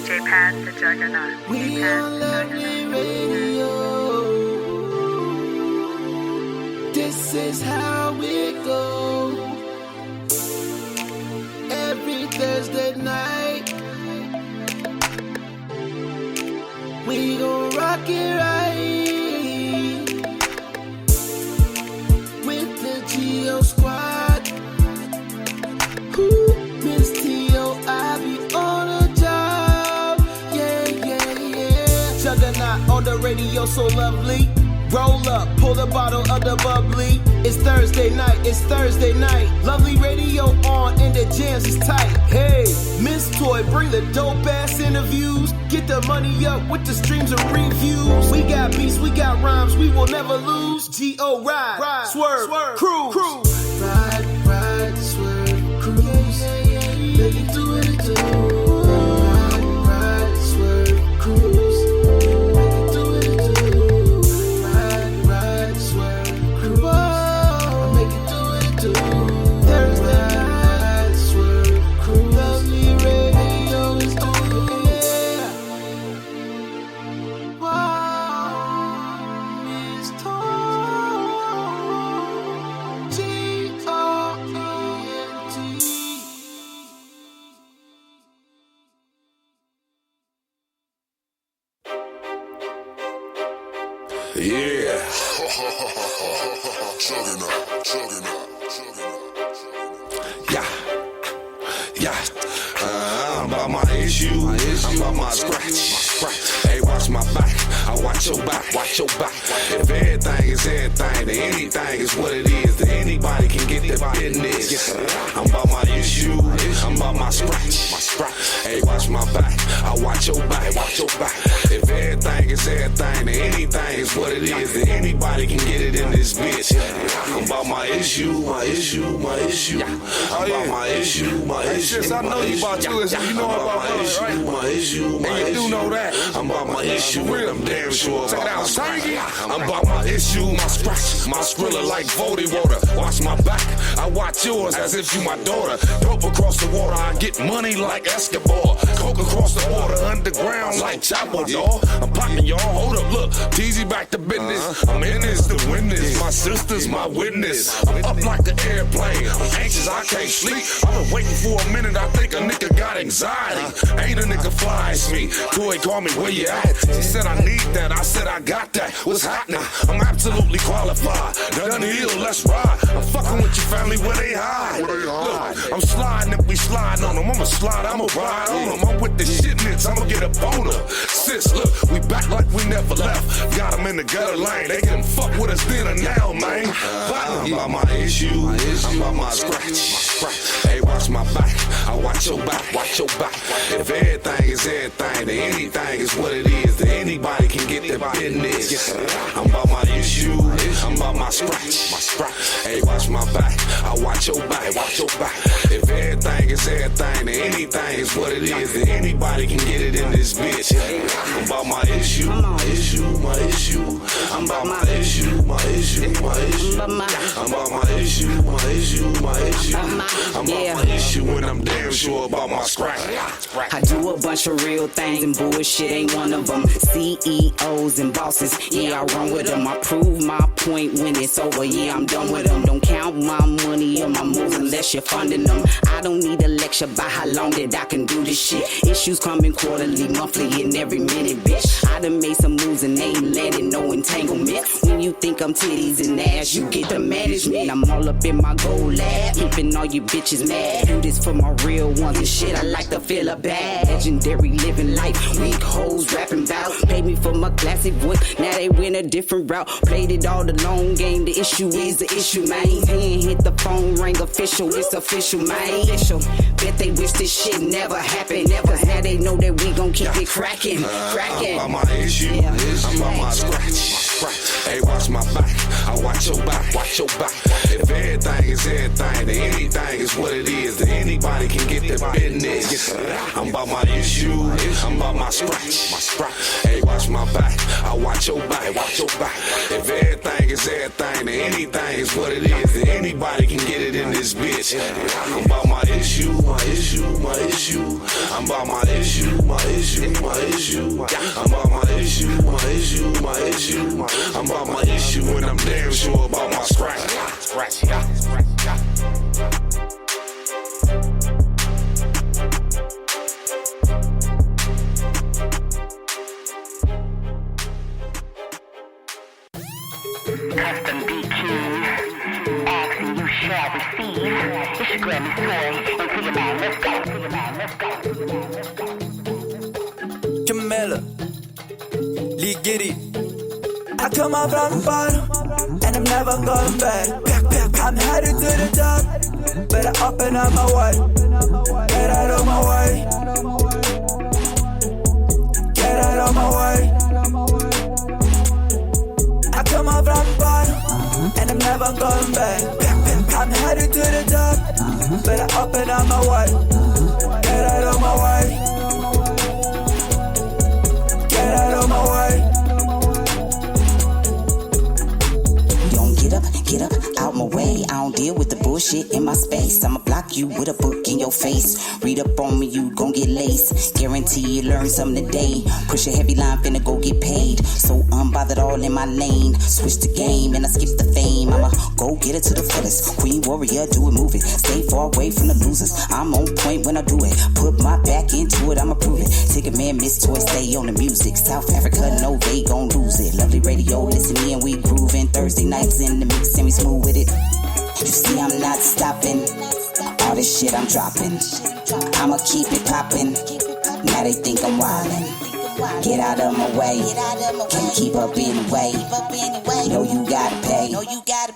DJ Pad the Juggernaut. We on Lovely Radio. This is how we go. Every Thursday night, we gon' rock it right with the Geo Squad. Ooh, Miss T.O. I be on a job. Yeah. Juggernaut on the radio, so lovely. Roll up, pull the bottle of the bubbly. It's Thursday night. Lovely radio on and the jams is tight. Hey, Miss Toy, bring the dope ass interviews. Get the money up with the streams and reviews. We got beats, we got rhymes, we will never lose. G.O. ride, swerve, cruise. Ride, swerve, cruise. Make it do it too. Ride, swerve, cruise. Yeah. Yeah. I'm about my issue. I'm about my scratch. Hey, watch my back. I watch your back. If everything is everything, then anything is what it is. Then anybody can get their business. I'm about my issue. I'm about my scratch. Hey, watch my back. I watch your back. If everything is everything, then anything is what it is. Then anybody can get it in this bitch. I'm about my issue. I'm about my issue. I know you about yours, you know about mine, right? My issue. And you do know that. I'm about my issue, and I'm damn sure Check it out, sing it. I'm about my issue, my scratch, my skrilla like Vody water. Watch my back, I watch yours as if you my daughter. Dope across the water, I get money like Escobar. Coke across the water, underground like Chapo, dawg. I'm popping y'all, hold up, look, TZ back to business. I'm in this to win this, my sister's my witness. I'm up like an airplane, I'm anxious, I can't sleep. I've been waiting for a minute, I think a nigga got anxiety. Ain't a nigga fly as me, Toy call me, where you at? She said I need that, I said I got that. What's happening? I'm absolutely qualified. Done deal, let's ride. I'm fucking with your family where they hide. Look, I'm sliding if we slide on them. I'ma slide, I'ma ride on them. I'm with the shit nits, I'ma get up on them. Sis, look, we back like we never left. Got them in the gutter lane. They can fuck with us then and now, man. I'm about my issue. I'm about my scratch. Hey, watch my back. I watch your back. If everything is everything, then anything is what it is. Then anybody can get their business. I'm about my issue. I'm about my scratch. Hey, watch my back. I watch your back. If everything is everything, then anything is what it is. Then anybody can get it in this bitch. I'm about my issue. I'm about my issue. I'm about my issue. I'm about my issue, and I'm damn sure about my scratch. I do a bunch of real things and bullshit ain't one of them. CEOs and bosses, yeah, I run with them. I prove my point when it's over, yeah, I'm done with them. Don't count my money or my moves unless you're funding them. I don't need a lecture by how long that I can do this shit. Issues coming quarterly, monthly, and every minute, bitch. I done made some moves and they ain't landing, no entanglement. When you think I'm titties and ass, you get the management. I'm all up in my gold lab, keeping all you bitches mad. Do this for my real ones and shit, I like to feel a bad. Legendary living life, weak hoes rapping bout. Paid me for my classic voice, now they went a different route. Played it all the long game, the issue is the issue, man. Hand hit the phone, ring official, it's official, man. Bet they wish this shit never happened. Now they know that we gon' keep it cracking. I'm about my issue, I'm about my scratch. Hey, watch my back. I watch your back. Watch your back. If everything is everything, then anything is what it is. Then anybody can get their business. I'm about my issue. I'm about my scratch. Hey, watch my back. I watch your back. Watch your back. If everything is everything, then anything is what it is. Then anybody can get it in this bitch. I'm about my issue. My issue. My issue. I'm about my issue. My issue. My issue. I'm about my issue. My issue. My issue. I'm about my issue, and I'm damn sure about my scratch. Custom BPZY, asking you shall receive. It's your Grammy's toy, and to your man, let's go. Camilla, Lee Giddy. I come up from the bottom, and I'm never going back. I'm headed to the top, better up and out my way. Get out of my way. Get out of my way. I come up from the bottom, and I'm never going back. I'm headed to the top, better up and out my way. Get out of my way. Get out of my way. Get up, out my way. I don't deal with the bullshit in my space. I'ma block you with a book in your face. Read up on me, you gon' get laced. Guarantee you learn something today. Push a heavy line, finna go get paid. So unbothered, all in my lane. Switch the game and I skip the fame. I'ma go get it to the fullest. Queen warrior, do it, move it. Stay far away from the losers. I'm on point when I do it. Put my back into it, I'ma prove it. Take a man, Miss Toy, stay on the music. South Africa, no, they gon' lose it. Lovely radio, listen in, we groovin'. Thursday nights in the mix and we smooth with it. You see I'm not stopping. All this shit I'm dropping. I'ma keep it poppin'. Now they think I'm wildin'. Get out of my way. Can't keep up anyway. Know you gotta pay.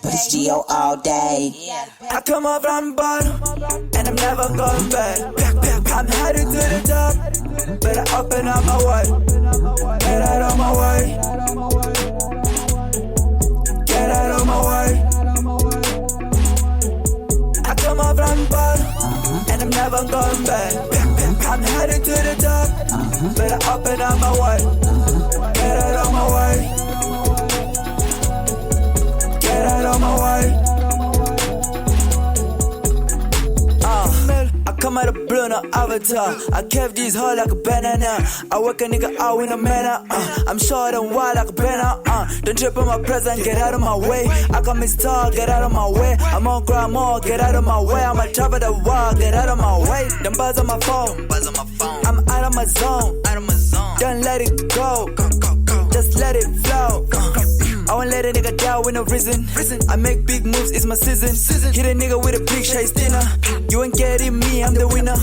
But it's G.O. all day. I come up from the bottom, and I'm never going back. I'm headed to the top, better up and out my way. Get out of my way. Get out of my way. I come up from the bottom, and I'm never going back. I'm headed to the top, better up and out my way. Get out of my way. Get out of my way. I come out of blue, no avatar. I kept these hard like a banana. I work a nigga out in a manner. I'm short and wide like a banner. Don't trip on my present, get out of my way. I come Miss Tall, get out of my way. I'm on grandma, get out of my way. I'm on top of the wall, get out of my way. Them buzz on my phone. I'm out of my zone. Don't let it go. Just let it flow. I won't let a nigga down with no reason. I make big moves, it's my season. Hit a nigga with a big chase dinner. You ain't getting me, I'm the winner.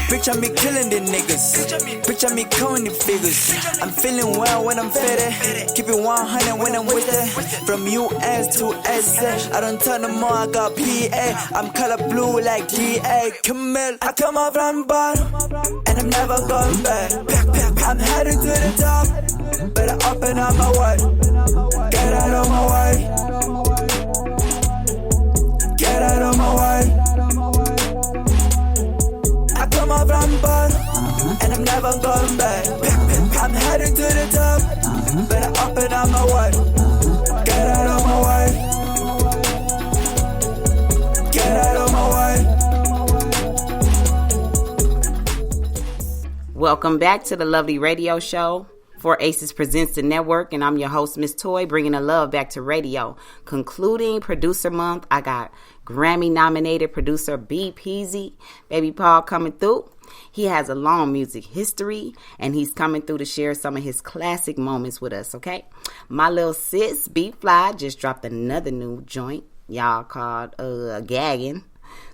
Picture me killing the niggas. Picture me counting the figures. I'm feeling well when I'm fitted. Keep it 100 when I'm with it. From US to SA, I don't turn no more, I got PA. I'm color blue like DA. Camille, I come up from the bottom, and I'm never going back. I'm headed to the top, better up and out my way. Get out of my way. Get out of my way. I come up from the bottom, and I'm never going back. I'm headed to the top, better up and out my way. Get out of my way. Get out of my way. Welcome back to the Lovely Radio Show. 4 Aces presents the network, and I'm your host, Miss Toy, bringing the love back to radio. Concluding Producer Month, I got Grammy-nominated producer BPZY, Baby Paul, coming through. He has a long music history, and he's coming through to share some of his classic moments with us, okay? My little sis, BPZY, just dropped another new joint, y'all, called Gagging.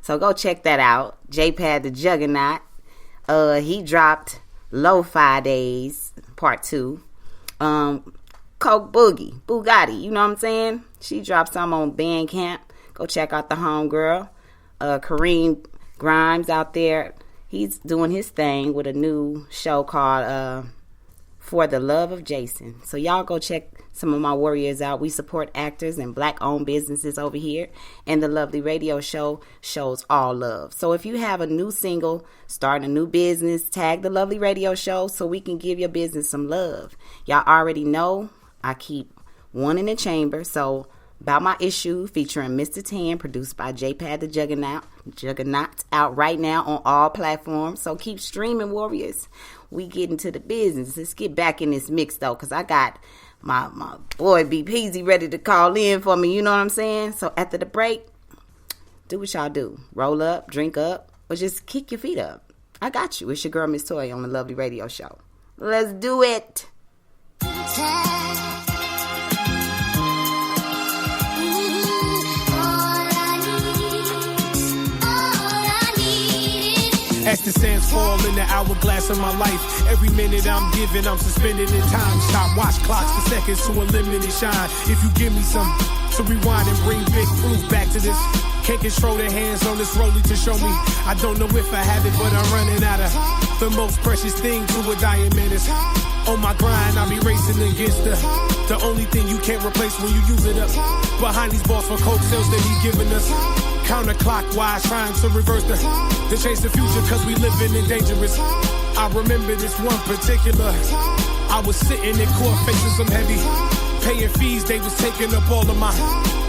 So go check that out. J-Pad the Juggernaut. He dropped Lo-Fi Days, Part 2. Coke Boogie, Bugatti, you know what I'm saying? She dropped some on Bandcamp. Go check out the homegirl. Kareem Grimes out there. He's doing his thing with a new show called For the Love of Jason. So y'all go check some of my warriors out. We support actors and black-owned businesses over here. And the Lovely Radio Show shows all love. So if you have a new single, starting a new business, tag the Lovely Radio Show so we can give your business some love. Y'all already know I keep one in the chamber. So About My Issue featuring Mr. Tan, produced by J-Pad the Juggernaut, out right now on all platforms. So keep streaming, warriors. We get into the business. Let's get back in this mix, though, because I got my boy BPZY ready to call in for me. You know what I'm saying? So after the break, do what y'all do. Roll up, drink up, or just kick your feet up. I got you. It's your girl, Miss Toy, on the Lovely Radio Show. Let's do it. As the sands fall in the hourglass of my life, every minute I'm giving, I'm suspended in time. Stop watch clocks for seconds to a limited shine. If you give me some to rewind and bring big proof back to this. Can't control the hands on this rollie to show me. I don't know if I have it, but I'm running out of the most precious thing to a dying man is on my grind. I be racing against the only thing you can't replace when you use it up. Behind these balls for coke sales that he giving us. Counterclockwise, trying to reverse to chase the future, cause we living in dangerous. I remember this one particular. I was sitting in court facing some heavy, paying fees, they was taking up all of my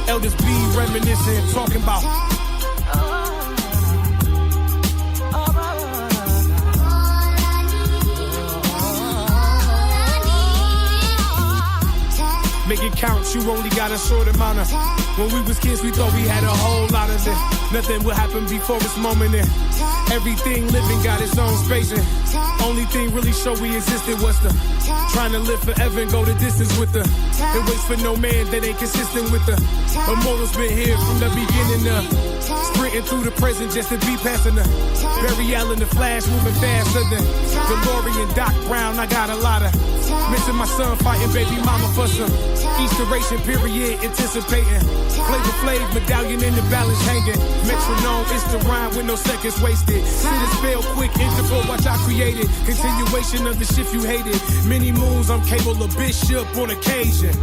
elders be reminiscing, talking about make it count, you only got a short amount of. When we was kids, we thought we had a whole lot of it. Nothing will happen before this moment, and everything living got its own space, and only thing really show we existed was the trying to live forever and go the distance with the and waits for no man that ain't consistent with the immortals been here from the beginning of sprinting through the present just to be passing the Barry Allen, the Flash moving faster than DeLorean, Doc Brown. I got a lot of missing my son fighting baby mama for some Easteration period, anticipating Flavor Flav, medallion in the balance hanging. Metronome, it's the rhyme with no seconds wasted. See the spell quick, interval, watch I created. Continuation of the shift you hated. Many moons, I'm capable of bishop on occasion.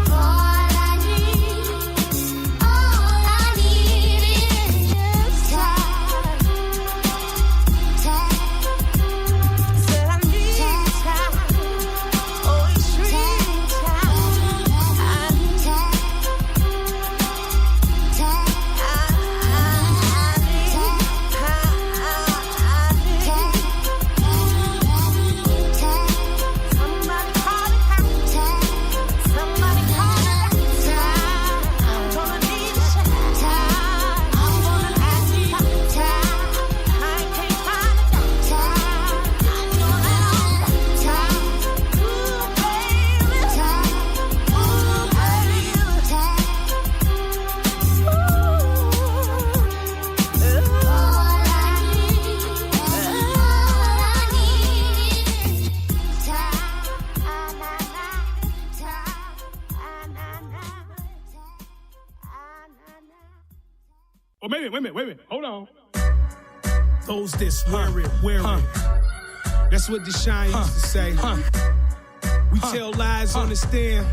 Wait a minute, hold on. Those this, wear it. That's what Deshaun used to say. We tell lies on the stand.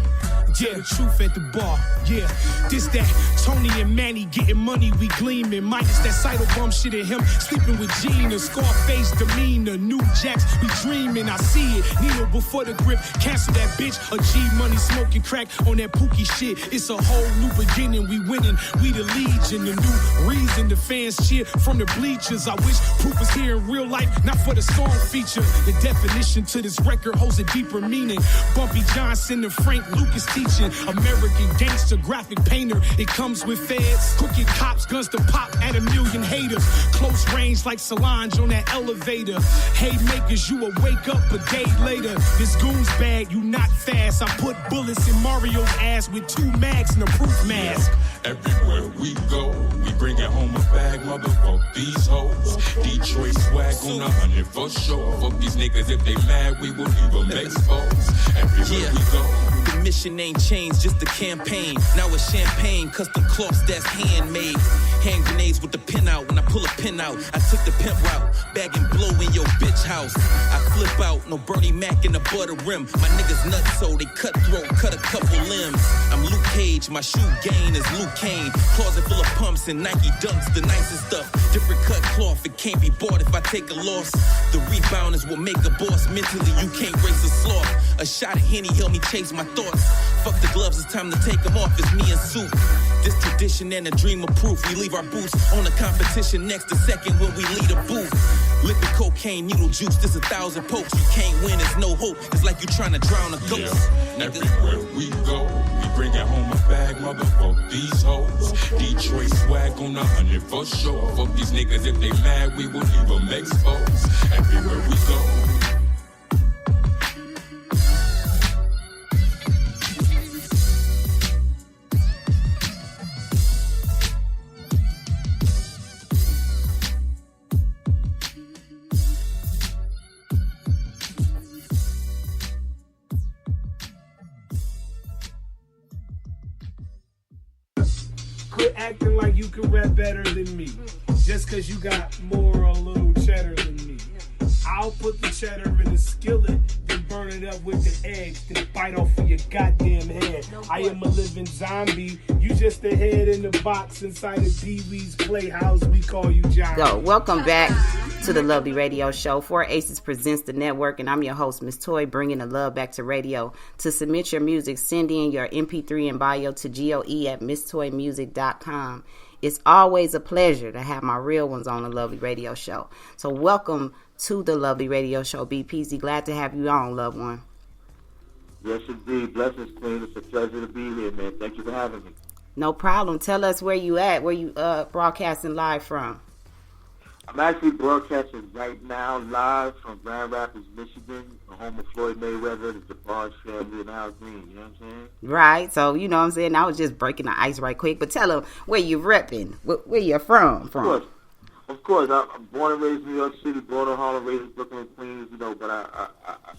Tell the truth at the bar, yeah. This that Tony and Manny getting money, we gleaming. Minus that cytobomb shit in him, sleeping with Gina. Scarface demeanor, New Jacks, we dreaming. I see it, Nino before the grip. Cancel that bitch, a G money smoking crack on that pookie shit. It's a whole new beginning, we winning. We the Legion, the new reason the fans cheer from the bleachers. I wish proof was here in real life, not for the song feature. The definition to this record holds a deeper meaning. Bumpy Johnson and Frank Lucas teaching. American gangster, graphic painter. It comes with feds, crooked cops, guns to pop at 1 million haters. Close range like Solange on that elevator. Haymakers, you will wake up a day later. This goon's bag, you not fast. I put bullets in Mario's ass with 2 mags and a proof mask. Everywhere we go, we bringing home a bag, motherfuck these hoes. Detroit swag on 100 for sure. Fuck these niggas, if they mad, we will leave them exposed. Everywhere we go. The mission ain't changed, just the campaign. Now it's champagne, custom them cloths that's handmade. Hand grenades with the pin out. When I pull a pin out, I took the pimp route. Bag and blow in your bitch house. I flip out, no Bernie Mac in the butter rim. My niggas nuts, so they cutthroat, cut a couple limbs. I'm Luke Cage, my shoe game is Luke Kane. Closet full of pumps and Nike dunks, the nicest stuff. Different cut cloth, it can't be bought if I take a loss. The rebound is what make a boss. Mentally, you can't race a sloth. A shot of Henny help me chase my thoughts. Fuck the gloves, it's time to take them off. It's me and Soup. This tradition and a dream of proof. We leave our boots on the competition next to second when we lead a booth. Liquid cocaine, needle juice, this 1,000 pokes. You can't win, there's no hope. It's like you trying to drown a ghost. Yeah. Everywhere we go, we bringing home a bag, motherfuck these hoes. Detroit swag on 100 for sure. Fuck these niggas, if they mad, we will leave them exposed. Everywhere we go. Quit acting like you can rap better than me. Just cause you got more or a little cheddar than me. I'll put the cheddar in the skillet, then burn it up with the eggs, then bite off of your goddamn head. I am a living zombie. You just a head in the box inside of Pee-wee's playhouse. We call you John. So, welcome back to the Lovely Radio Show. 4 Aces presents the network, and I'm your host, Miss Toy, bringing the love back to radio. To submit your music, send in your MP3 and bio to goe@misstoymusic.com. It's always a pleasure to have my real ones on the Lovely Radio Show. So, welcome to the Lovely Radio Show, BPZY. Glad to have you on, loved one. Yes, indeed. Blessings, Queen. It's a pleasure to be here, man. Thank you for having me. No problem. Tell us where you at, where you broadcasting live from. I'm actually broadcasting right now live from Grand Rapids, Michigan, the home of Floyd Mayweather, the Jabbar family, and Al Green. You know what I'm saying? Right. So, you know what I'm saying? I was just breaking the ice right quick. But tell them where you repping, where you're from. Of course. I'm born and raised in New York City, born in Harlem, raised in Brooklyn, Queens, you know, but I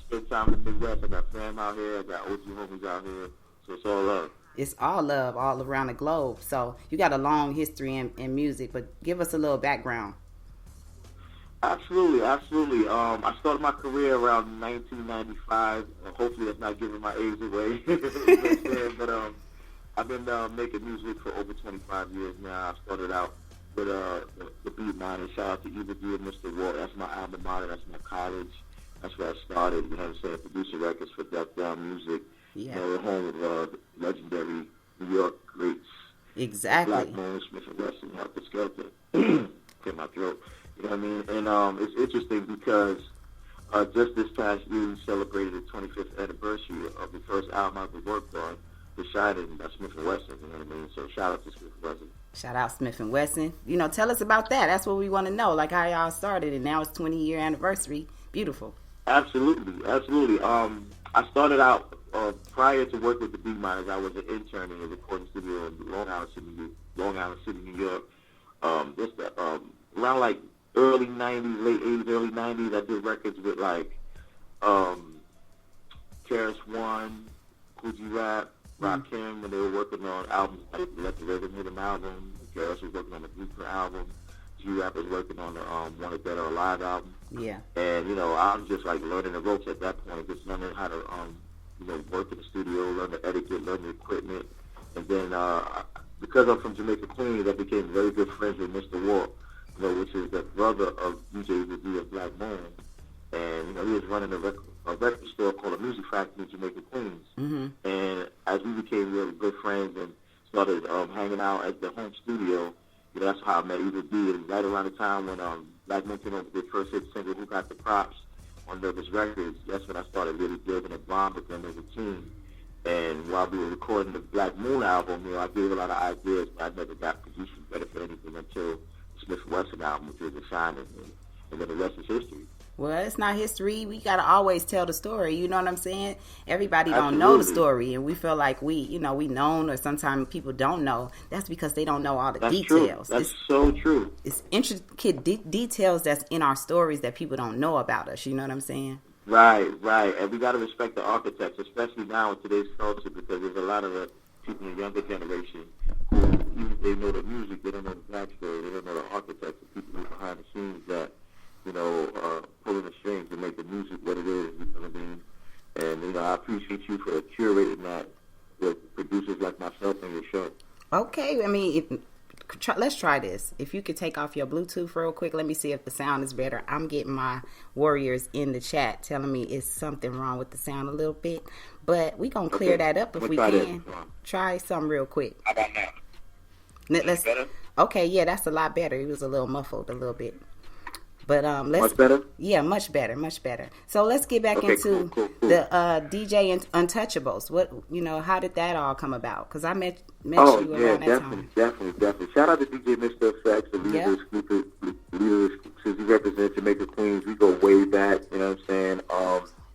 spend time in the Midwest. I got fam out here. I got OG homies out here. So it's all love. It's all love all around the globe. So you got a long history in music, but give us a little background. Absolutely. I started my career around 1995. Hopefully that's not giving my age away. But I've been making music for over 25 years now. I started out with the Beat Miners. Shout out to Evil D and Mr. Walt. That's my alma mater. That's my college. That's where I started. You know what I'm saying? Producing records for Duck Down Music. Yeah. You know, the home of legendary New York greats. Exactly. Black Moon, Smith and Wesson, Helter Skelter. Clear my throat. You know what I mean? And it's interesting because just this past year we celebrated the 25th anniversary of the first album I ever worked on, The Shining by Smith and Wesson. You know what I mean? So shout out to Smith and Wesson. Shout out Smith and Wesson. You know, tell us about that. That's what we want to know, like how y'all started, and now it's 20-year anniversary. Beautiful. Absolutely. I started out prior to work with the Beat Miners. I was an intern in a recording studio in Long Island City, New York. Around like early 90s, late 80s, early 90s, I did records with like Karis One, Coogee Rap, Rakim, when they were working on albums like Let the Rhythm Hit 'Em album. Karis was working on the Blueprint album. G-Rap was working on the Wanted Dead or Alive album. Yeah. And, you know, I was just like learning the ropes at that point, just learning how to, work in the studio, learn the etiquette, learn the equipment. And then because I'm from Jamaica, Queens, I became very good friends with Mr. Walt, which is the brother of DJ Woody of Black Moon. And, he was running a record store called a Music Factory in Jamaica, Queens. Mm-hmm. And as we became really good friends and started hanging out at the home studio, that's how I met Evil D. And right around the time when Black Moon came up with their first hit single, Who Got the Props, on Nervous Records, that's when I started really building a bond with them as a team. And while we were recording the Black Moon album, I gave a lot of ideas, but I never got producing credit for anything until the Smith Wesson album, which was The Shining, and then the rest is history. Well, it's not history. We got to always tell the story. You know what I'm saying? Everybody don't know the story, and we feel like we known, or sometimes people don't know. That's because they don't know all the details. That's so true. It's intricate details that's in our stories that people don't know about us. You know what I'm saying? Right. And we got to respect the architects, especially now in today's culture, because there's a lot of the people in the younger generation who, they know the music, they don't know the backstory, they don't know the architects, the people who are behind the scenes that, you know, pulling the strings to make the music what it is, you know what I mean? And, you know, I appreciate you for curating that with producers like myself on your show. Okay, I mean, let's try this. If you could take off your Bluetooth real quick, let me see if the sound is better. I'm getting my warriors in the chat telling me it's something wrong with the sound a little bit, but we gonna clear that up if we can. Try something real quick. How about now? Let's. Better? Okay, yeah, that's a lot better. It was a little muffled a little bit. But let's much better. Yeah, much better. So let's get back into cool. the DJ and Untouchables. What, you know, how did that all come about? Because I met you around that time. Definitely. Shout out to DJ Mr. Effects, the leader of the exclusives. He represents Jamaica Queens. We go way back. You know what I'm saying?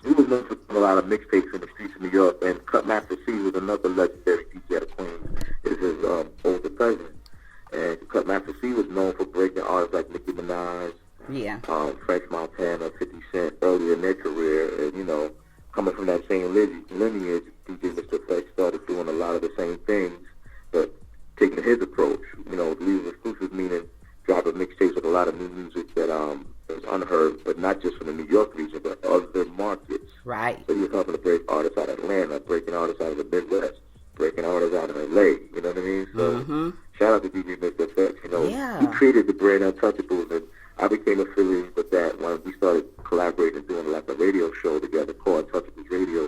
He was known for doing a lot of mixtapes in the streets of New York, and Cutmaster C was another legendary DJ out of Queens. Is his older cousin, and Cutmaster C was known for breaking artists like Nicki Minaj. Yeah. French Montana, 50 Cent, earlier in their career, and, you know, coming from that same lineage, DJ Mr. Flex started doing a lot of the same things, but taking his approach, you know, leading exclusive, meaning dropping mixtapes with a lot of new music that is unheard, but not just from the New York region, but other markets. Right. So he was helping to break artists out of Atlanta, breaking artists out of the Midwest, breaking artists out of LA, you know what I mean? So shout out to DJ Mr. Flex, you know, he created the brand Untouchables, and I became affiliated with that when we started collaborating, doing like a radio show together called Untouchables Radio,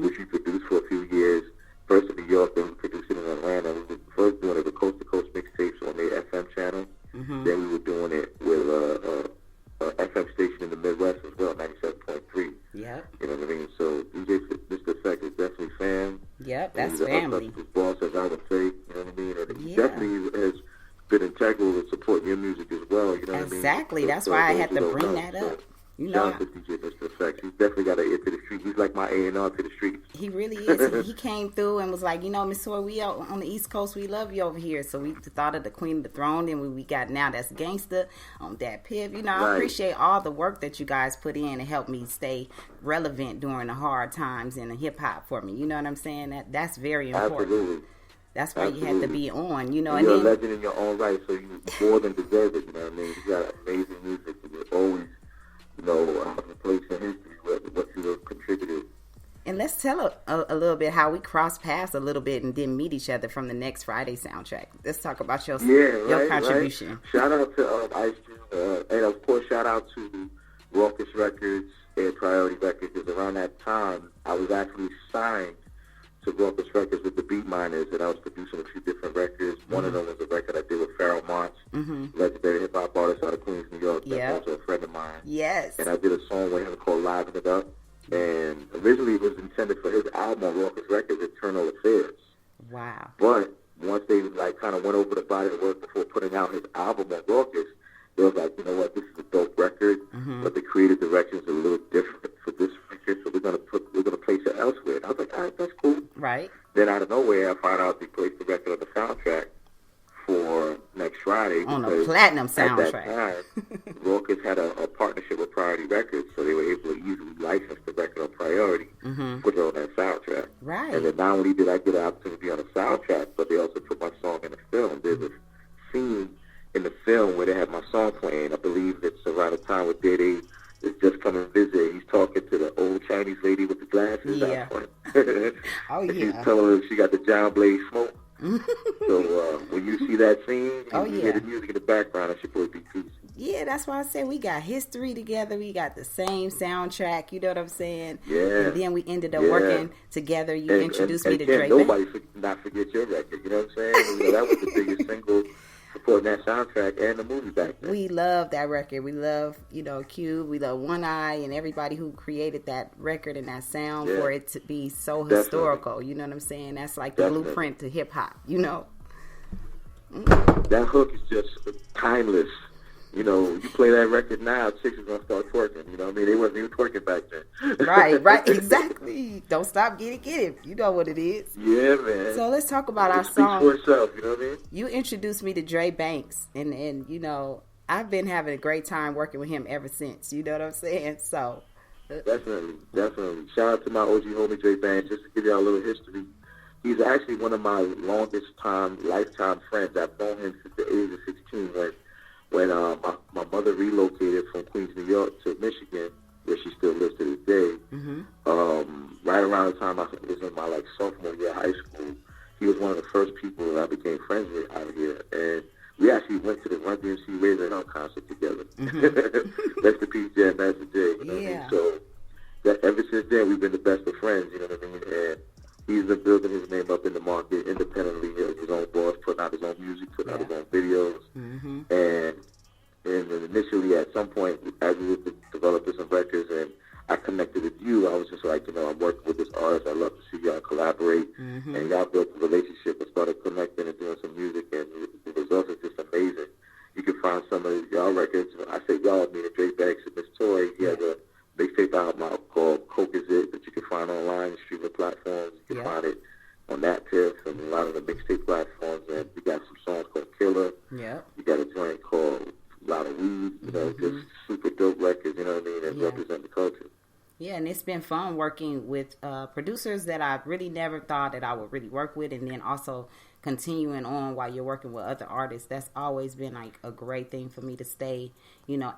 which we produced for a few years. First in New York, then we produced it in Atlanta. We were first doing it with Coast to Coast mixtapes on the FM channel. Then we were doing it with a FM station in the Midwest as well, 97.3. Yep. You know what I mean? So DJ Mr. Effect is definitely fam. Yep, that's He's family. His boss, as I would say. You know what I mean? And he definitely has been integral in supporting your music as well. You know what I mean? Exactly. That's why I had to bring that up. You know, shout out to DJ Mr. Effects. He's definitely got an ear to the street. He's like my A&R to the streets. He really is. He came through and was like, you know, Miss Toy, we out on the East Coast, we love you over here. So we thought of the Queen of the Throne, and we got Now That's Gangsta on that Piv. You know, I appreciate all the work that you guys put in to help me stay relevant during the hard times in the hip hop for me. You know what I'm saying? That's very important. Absolutely. That's why you have to be on, you know. And you're a legend in your own right, so you more than deserve it. You know what I mean? You got amazing music, and you're always, you know, have a place in history with what you have contributed. And let's tell a little bit how we crossed paths a little bit and didn't meet each other from the Next Friday soundtrack. Let's talk about your contribution. Right. Shout out to Ice Cube, and of course, shout out to Raucous Records and Priority Records. Because around that time, I was actually signed to Raucous Records with the Beat Miners, and I was producing a few different records. One of them was a record I did with Pharoah Monch, legendary hip-hop artist out of Queens, New York. That's also a friend of mine. Yes. And I did a song with him called Liven It Up. And originally it was intended for his album on Raucous Records, Eternal Affairs. Wow. But once they like kind of went over the body of work before putting out his album on Raucous, they was like, you know what, this is a dope record, but the creative direction is a little different for this record, so we're gonna place it elsewhere. And I was like, all right, that's cool. Right. Then out of nowhere, I found out they placed the record on the soundtrack for Next Friday. On a platinum soundtrack. At that time, Raucous had a partnership with Priority Records, so they were able to easily license the record on Priority, put it on that soundtrack. Right. And then not only did I get an opportunity on the soundtrack, but they also put my song in the film. There's a scene in the film where they have my song playing. I believe it's around the time where Dede is just coming to visit. He's talking to the old Chinese lady with the glasses out front. Oh, She's telling her she got the John Blaze smoke. So when you see that scene, you hear the music in the background, that's your boy BPZY. Yeah, that's why I said we got history together. We got the same soundtrack. You know what I'm saying? Yeah. And then we ended up working together. You introduced me to Dre. Nobody not forget your record. You know what I'm saying? You know, that was the biggest single supporting that soundtrack and the movie back then. We love that record. We love, Cube. We love One Eye and everybody who created that record and that sound for it to be so historical. You know what I'm saying? That's like the blueprint to hip hop, you know? That hook is just timeless. You know, you play that record now, chicks are gonna start twerking. You know what I mean? They wasn't even twerking back then. Right, exactly. Don't stop, get it. You know what it is. Yeah, man. So let's talk about our speaks song. For itself, you know what I mean? You introduced me to Dre Banks, and I've been having a great time working with him ever since. You know what I'm saying? So definitely. Shout out to my OG homie Dre Banks. Just to give y'all a little history. He's actually one of my lifetime friends. I've known him since the age of 16 when my mother relocated from Queens, New York to Michigan, where she still lives to this day. Right around the time I was in my sophomore year of high school, he was one of the first people that I became friends with out here. And we actually went to the Run DMC Raise Hell concert together. Rest in peace, Jam Master Jay. You know what I mean? So ever since then, we've been the best of friends, you know what I mean? And he's been building his name up in the market independently. He has his own boss, putting out his own music, putting out his own videos. And initially, at some point, as we were developing some records and I connected with you, I was just like, I'm working with this artist. I'd love to see y'all collaborate. And y'all built a relationship and started connecting and doing some music. And the result is just amazing. You can find some of y'all records. I say y'all, I mean Drake Banks and Miss Toy. He has a mixtape album out called Coke Is It that you can find online, streaming platforms. You can find it on NatPiff and a lot of the mixtape platforms. And we got some songs called Killer. We got a joint called Lot of Weed. Just super dope records, you know what I mean, that represent the culture. Yeah, and it's been fun working with producers that I really never thought that I would really work with, and then also continuing on while you're working with other artists. That's always been a great thing for me to stay,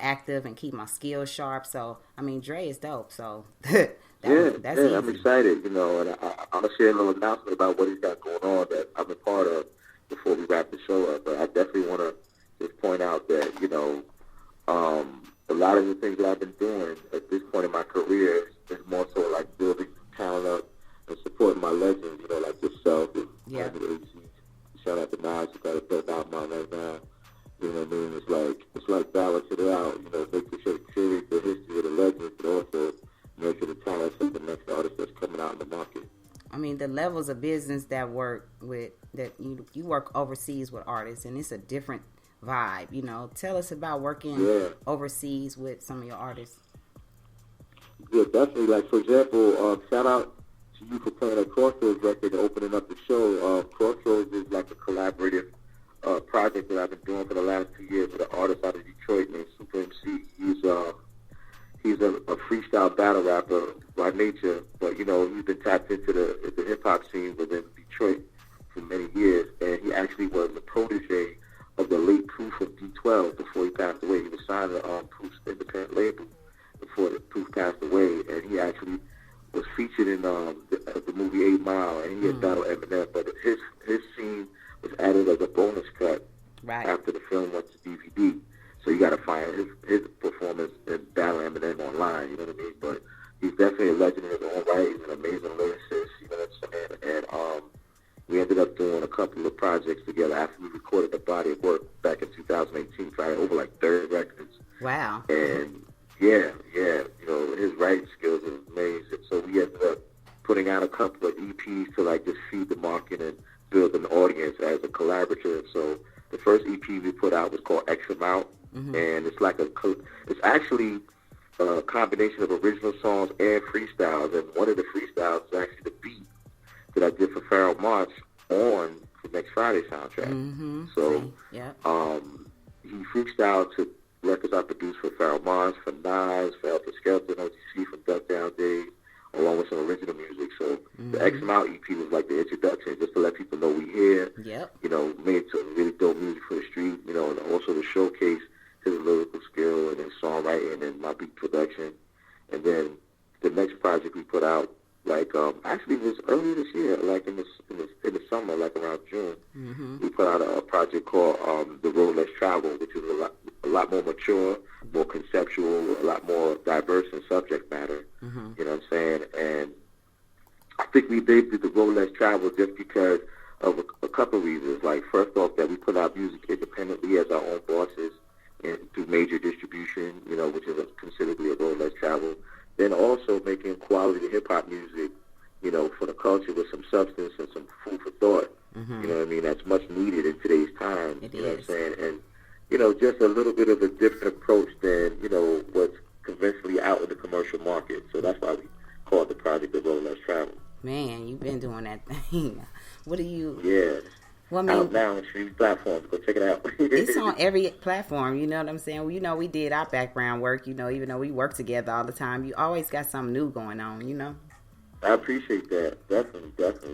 active and keep my skills sharp. So, I mean, Dre is dope. So, that's easy. I'm excited, and I'm going to share a little announcement about what he's got going on that I've been part of before we wrap the show up. But I definitely want to just point out that, a lot of the things that I've been doing at this point in my career is more so like building talent up and supporting my legends, like yourself and shout out to Nas, who got a dope album out right now. You know what I mean? It's like balance it out, making sure to create the history of the legends, but also nurture the talents of the next artist that's coming out in the market. I mean, the levels of business that you work overseas with artists, and it's a different vibe, Tell us about working overseas with some of your artists. Yeah, definitely. Like, for example, shout out to you for playing a Crossroads record and opening up the show. Crossroads is like a collaborative project that I've been doing for the last 2 years with an artist out of Detroit named Super MC. He's a freestyle battle rapper by nature, but, he's been tapped into the hip-hop scene within Detroit for many years, and he actually was the protege of the late Proof of D12 before he passed away. He was signed to Proof's independent label before Proof passed away, and he actually was featured in the movie 8 Mile, and he had battled Eminem, but his scene was added as a bonus cut after the film went to DVD. So you got to find his performance and battle Eminem online, you know what I mean? But he's definitely a legend in his own right. He's an amazing lyricist, you know what I'm saying? And we ended up doing a couple of projects together after we recorded a body of work back in 2018, probably over 30 records. Wow. And his writing skills are amazing. So we ended up putting out a couple of EPs to just feed the market and build an audience as a collaborative. So the first EP we put out was called X Amount, and it's actually a combination of original songs and freestyles. And one of the freestyles is actually the beat that I did for Pharoah Monch on the Next Friday soundtrack. So he freestyled to records I produced for Pharoah Monch, for Nas, for Elton Skelton, OTC, from Duck Down Days, along with some original music. So the X Amount EP was like the introduction, just to let people know we here. Made some really dope music for the street, and also to showcase his lyrical skill and his songwriting and my beat production. And then the next project we put out, actually it was earlier this year, in the summer, around June. We put out a project called The Road Less Traveled, which is a lot more mature, more conceptual, a lot more diverse in subject matter. You know what I'm saying? And I think we debuted The Road Less Traveled just because of a couple of reasons. First off, that we put out music independently as our own bosses and through major distribution, which is considerably a road less traveled. Then also making quality hip-hop music, for the culture with some substance and some food for thought. You know what I mean? That's much needed in today's time. You know what I'm saying? And, just a little bit of a different approach than, what's conventionally out in the commercial market. So that's why we called the project The Road Less Traveled. Man, you've been doing that thing. What do you... Yeah. Well, I mean, out now on streaming platforms. Go check it out. It's on every platform, you know what I'm saying? Well, we did our background work, even though we work together all the time. You always got something new going on, I appreciate that. Definitely.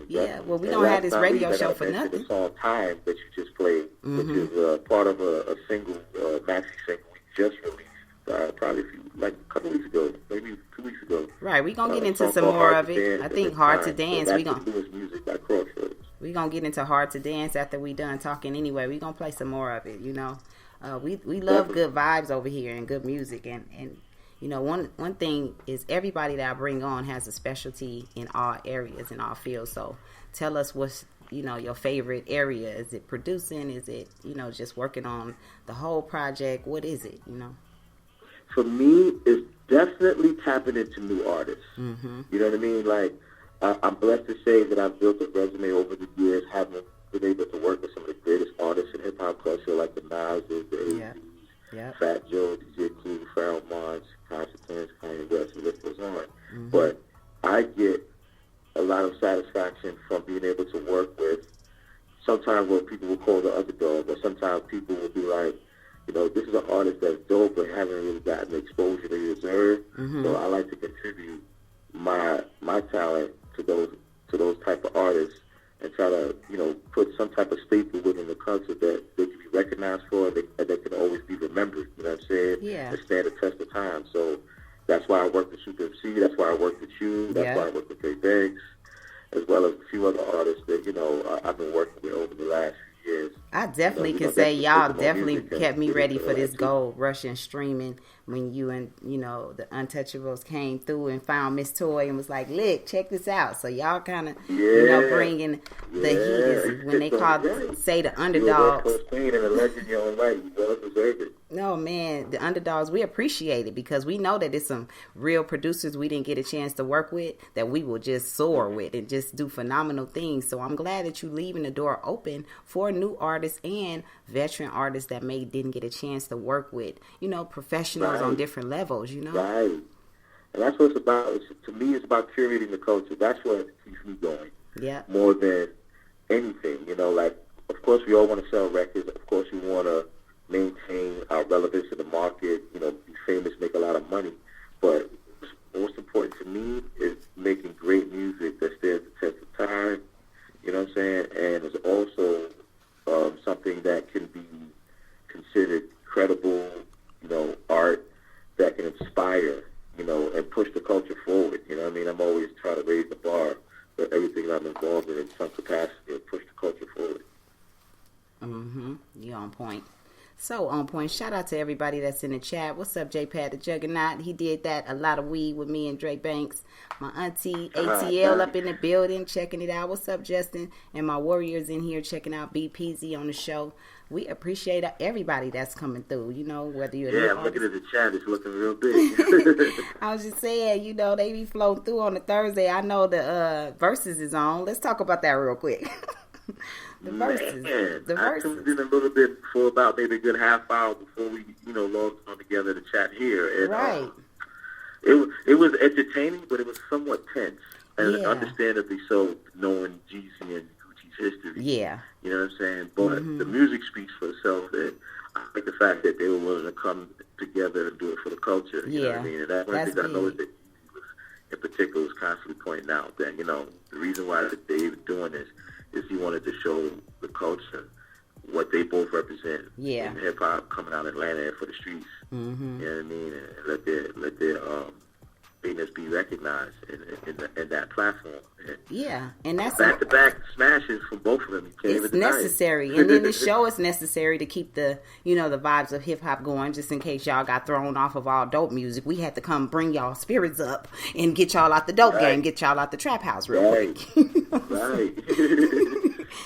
Yeah, well, we don't have this radio show for nothing. The song "Time" that you just played, which is part of a single, maxi single we just released, probably a couple weeks ago, maybe 2 weeks ago. Right, we're going to get into some more of it. I think Hard to Dance. So that's the newest music by Crossroads. We're going to get into Hard to Dance after we done talking anyway. We're going to play some more of it, you know. We love good vibes over here and good music. And you know, one thing is everybody that I bring on has a specialty in all areas, in all fields. So tell us what's, you know, your favorite area. Is it producing? Is it, you know, just working on the whole project? What is it, you know? For me, it's definitely tapping into new artists. Mm-hmm. You know what I mean? Like, I'm blessed to say that I've built a resume over the years, having been able to work with some of the greatest artists in hip-hop culture, like the Nas's, the AZs, Fat Joe, DJ Clue, Pharrell Monch, Consequence, Kanye West, and the list goes on. Mm-hmm. But I get a lot of satisfaction from being able to work with sometimes what people will call the underdog, or sometimes people will be like, you know, this is an artist that's dope but haven't really gotten the exposure they deserve. Mm-hmm. So I like to contribute my talent to those type of artists and try to, you know, put some type of staple within the culture that they can be recognized for and they can always be remembered, you know what I'm saying? Yeah. And stand the test of time. So that's why I work with Super MC, that's why I work with you, that's why I work with Jay Banks, as well as a few other artists that, you know, I've been working with over the last few years. I definitely can say y'all definitely kept me ready for this gold rush and streaming when you and, you know, the Untouchables came through and found Miss Toy and was like, look, check this out. So y'all kind of, you know, bringing the heat is when they say the underdogs. And a legend in your own right, you well deserve it. No, man, the underdogs, we appreciate it because we know that it's some real producers we didn't get a chance to work with that we will just soar with and just do phenomenal things. So I'm glad that you leaving the door open for new artists and veteran artists that didn't get a chance to work with, you know, professionals on different levels, you know? Right. And that's what it's about. To me, it's about curating the culture. That's what keeps me going. Yeah. More than anything, you know, like, of course, we all want to sell records. Of course, we want to maintain our relevance in the market, you know, be famous, make a lot of money. But most important to me is making great music that stands the test of time, you know what I'm saying? And is also something that can be considered credible, you know, art that can inspire, you know, and push the culture forward. You know what I mean? I'm always trying to raise the bar for everything that I'm involved in some capacity and push the culture forward. Mm-hmm. You're on point. So on point. Shout out to everybody that's in the chat. What's up, J-Pad the Juggernaut? He did that a lot of weed with me and Drake Banks. My auntie ATL up in the building checking it out. What's up, Justin? And my warriors in here checking out BPZY on the show. We appreciate everybody that's coming through, you know, whether you're I'm looking at the chat. It's looking real big. I was just saying, you know, they be floating through on the Thursday. I know the Versus is on. Let's talk about that real quick. The Versus. I tuned in a little bit for about maybe a good half hour before we, you know, logged on together to chat here. And, right. It was entertaining, but it was somewhat tense. And understandably so, knowing Jeezy and Gucci's history. Yeah. You know what I'm saying? But the music speaks for itself. And I like the fact that they were willing to come together and do it for the culture. You know what I mean? And that's one thing I know is that Jeezy was, in particular, was constantly pointing out that, you know, the reason why they were doing this is he wanted to show the culture what they both represent in hip-hop coming out of Atlanta and for the streets. You know what I mean? And let their greatness be recognized in that platform. And that's back-to-back smashes from both of them. It's necessary. And then the show is necessary to keep the, you know, the vibes of hip-hop going, just in case y'all got thrown off of all dope music. We had to come bring y'all spirits up and get y'all out the dope game, get y'all out the trap house real quick. Right.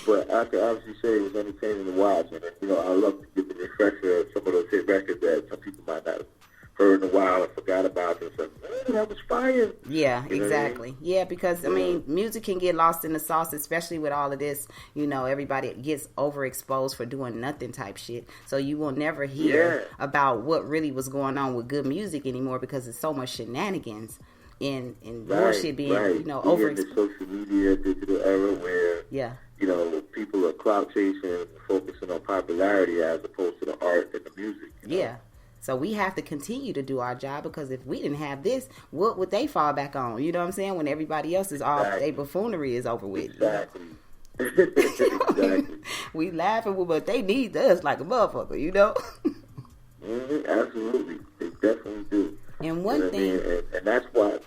But I can obviously say it was entertaining to watch. And, you know, I love to get the refresher of some of those hit records that some people might not have heard in a while and forgot about and said, that was fire. Yeah, exactly. I mean? Yeah, because, I mean, music can get lost in the sauce, especially with all of this. You know, everybody gets overexposed for doing nothing type shit. So you will never hear about what really was going on with good music anymore because there's so much shenanigans and bullshit being, you know, overexposed. In the social media, digital era where, you know, people are clout chasing, focusing on popularity as opposed to the art and the music. You know? So we have to continue to do our job, because if we didn't have this, what would they fall back on? You know what I'm saying? When everybody else is all, their buffoonery is over with. Exactly. Exactly. We laughing, but they need us like a motherfucker, you know? Absolutely. They definitely do. And one thing, I mean? and that's why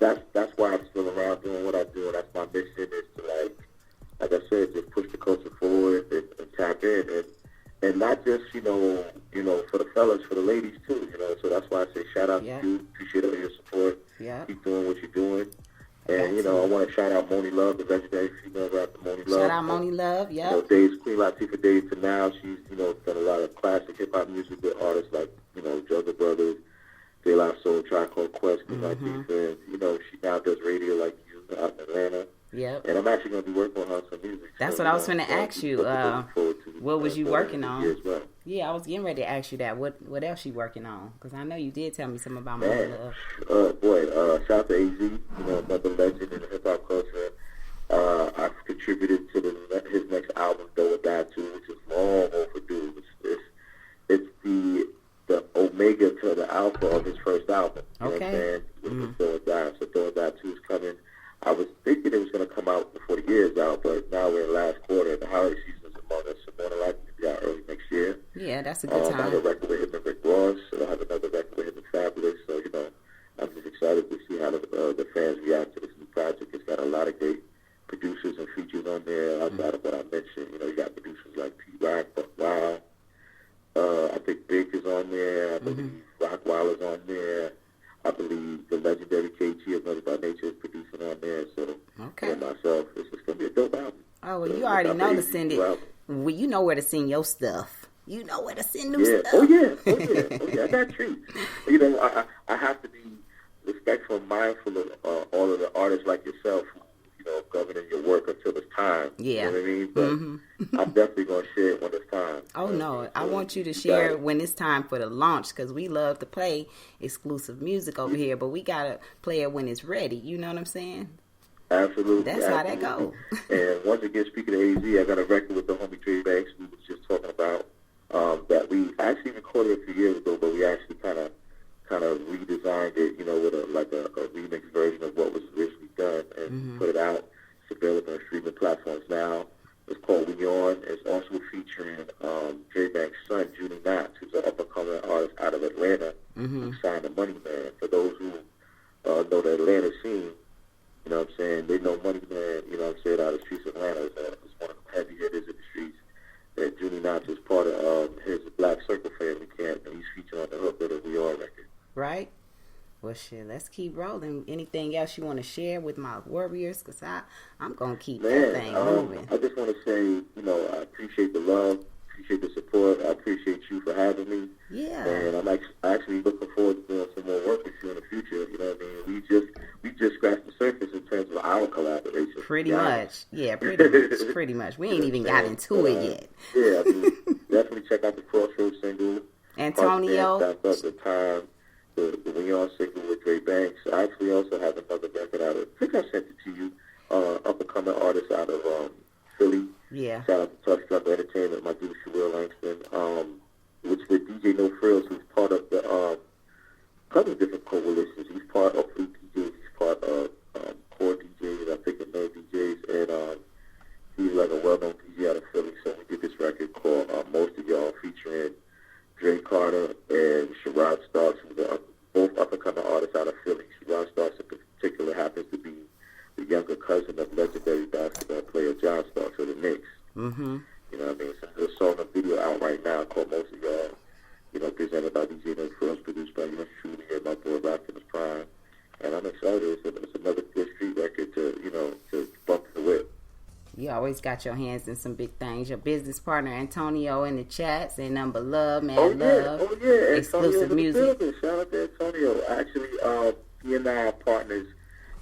I'm still around doing what I do, and that's my mission, is to like I said, just push the culture forward and tap in, and not just you know for the fellas, for the ladies too, you know. So that's why I say shout out to you, appreciate all your support, keep doing what you're doing. And, you know, I want to shout out Moni Love, the legendary female rapper Moni Love. Shout out Moni Love, You know, days, Queen Latifah days to now. She's, you know, done a lot of classic hip-hop music with artists like, you know, Juggle Brothers, De La Soul, Tribe Called Quest, and like these friends. You know, she now does radio like you out in Atlanta. Yep. And I'm actually going to be working on her on some music. That's so, what I was going to ask you. What was you working on? Well. Yeah, I was getting ready to ask you that. What else you working on? Because I know you did tell me something about Moni Love. Shout out to AZ, you know, another legend in the hip-hop culture. I've contributed to his next album, Do or Die To, which is long overdue. It's the omega to the alpha of his first album. You know what I'm saying? Which is Do or Die. So Do or Die 2 is coming. I was thinking it was going to come out before the year is out, but now we're in last quarter, and the holiday season is among us, so more than likely to be out early next year. Yeah, that's a good time. I have a record with him and Rick Ross, and I have another record with him and Fabulous, so, you know, I'm just excited to see how the fans react to this new project. It's got a lot of great producers and features on there, outside of what I mentioned. You know, you got producers like Pete Rock, Buck Wild, I think Big is on there, I believe Rockwell is on there. I believe the legendary KG of Nothing by Nature is producing on there, so and myself, it's just going to be a dope album. Oh, well, you already know to send it. Well, you know where to send your stuff. You know where to send new stuff. Oh, yeah. I got treats. You know, I have to be respectful and mindful of all of the artists like yourself who, you know, governing your work until it's time. Yeah. You know what I mean? But I'm definitely going to share it when it's time. Oh, no. I want you to share it when it's time for the launch, because we love to play exclusive music over here, but we got to play it when it's ready. You know what I'm saying? Absolutely. That's how that goes. And once again, speaking of AZ, I got a record with the homie Trey Banks we was just talking about that we actually recorded a few years ago, but we actually kind of redesigned it, you know, with a remix version of what was originally done and put it out. It's available on streaming platforms now. It's called We On. It's also featuring Trey Banks' son, Junie Knox, who's an up-and-coming artist out of Atlanta who signed to Money Man. For those who know the Atlanta scene, you know what I'm saying, they know Money Man, you know what I'm saying, out of the streets of Atlanta. It's one of the heavy hitters in the streets. And Junie Knox is part of his Black Circle family camp, and he's featured on the hook of the We On record. Right? Well, shit, let's keep rolling. Anything else you want to share with my warriors? Because I'm going to keep that thing moving. I just want to say, you know, I appreciate the love, appreciate the support. I appreciate you for having me. Yeah. And I'm actually looking forward to doing some more work with you in the future. You know what I mean? We just scratched the surface in terms of our collaboration. Pretty much. Yeah, pretty much. We ain't even got into it yet. Yeah, I mean, definitely check out the Crossroads single. Antonio. That's up the time. The We On single with Trey Banks. I actually also have another record out of, I think I sent it to you, up-and-coming artist out of Philly. Yeah. Shout out to Touch Club Entertainment, my dude Sherrill Langston, which with DJ No Frills, who's part of the couple of different coalitions. He's part of Fleet DJs, he's part of Core DJs, I think of no DJs, and he's like a well-known DJ out of Philly. So we did this record called Most of Y'all, featuring Dre Carter and Sherrod Starks, who are both up-and-coming artists out of Philly. Sherrod Starks in particular happens to be the younger cousin of legendary basketball player John Starks of the Knicks. Mm-hmm. You know what I mean? So there's a song and video out right now called Most of Y'all, you know, presented by DJ No Frills, produced by yours truly and my boy Rockin' Prime. And I'm excited. It's another good street record to bump the whip. You always got your hands in some big things. Your business partner Antonio in the chats, and number love, man, love. Oh yeah, exclusive music. Shout out to Antonio. Actually, he and I are partners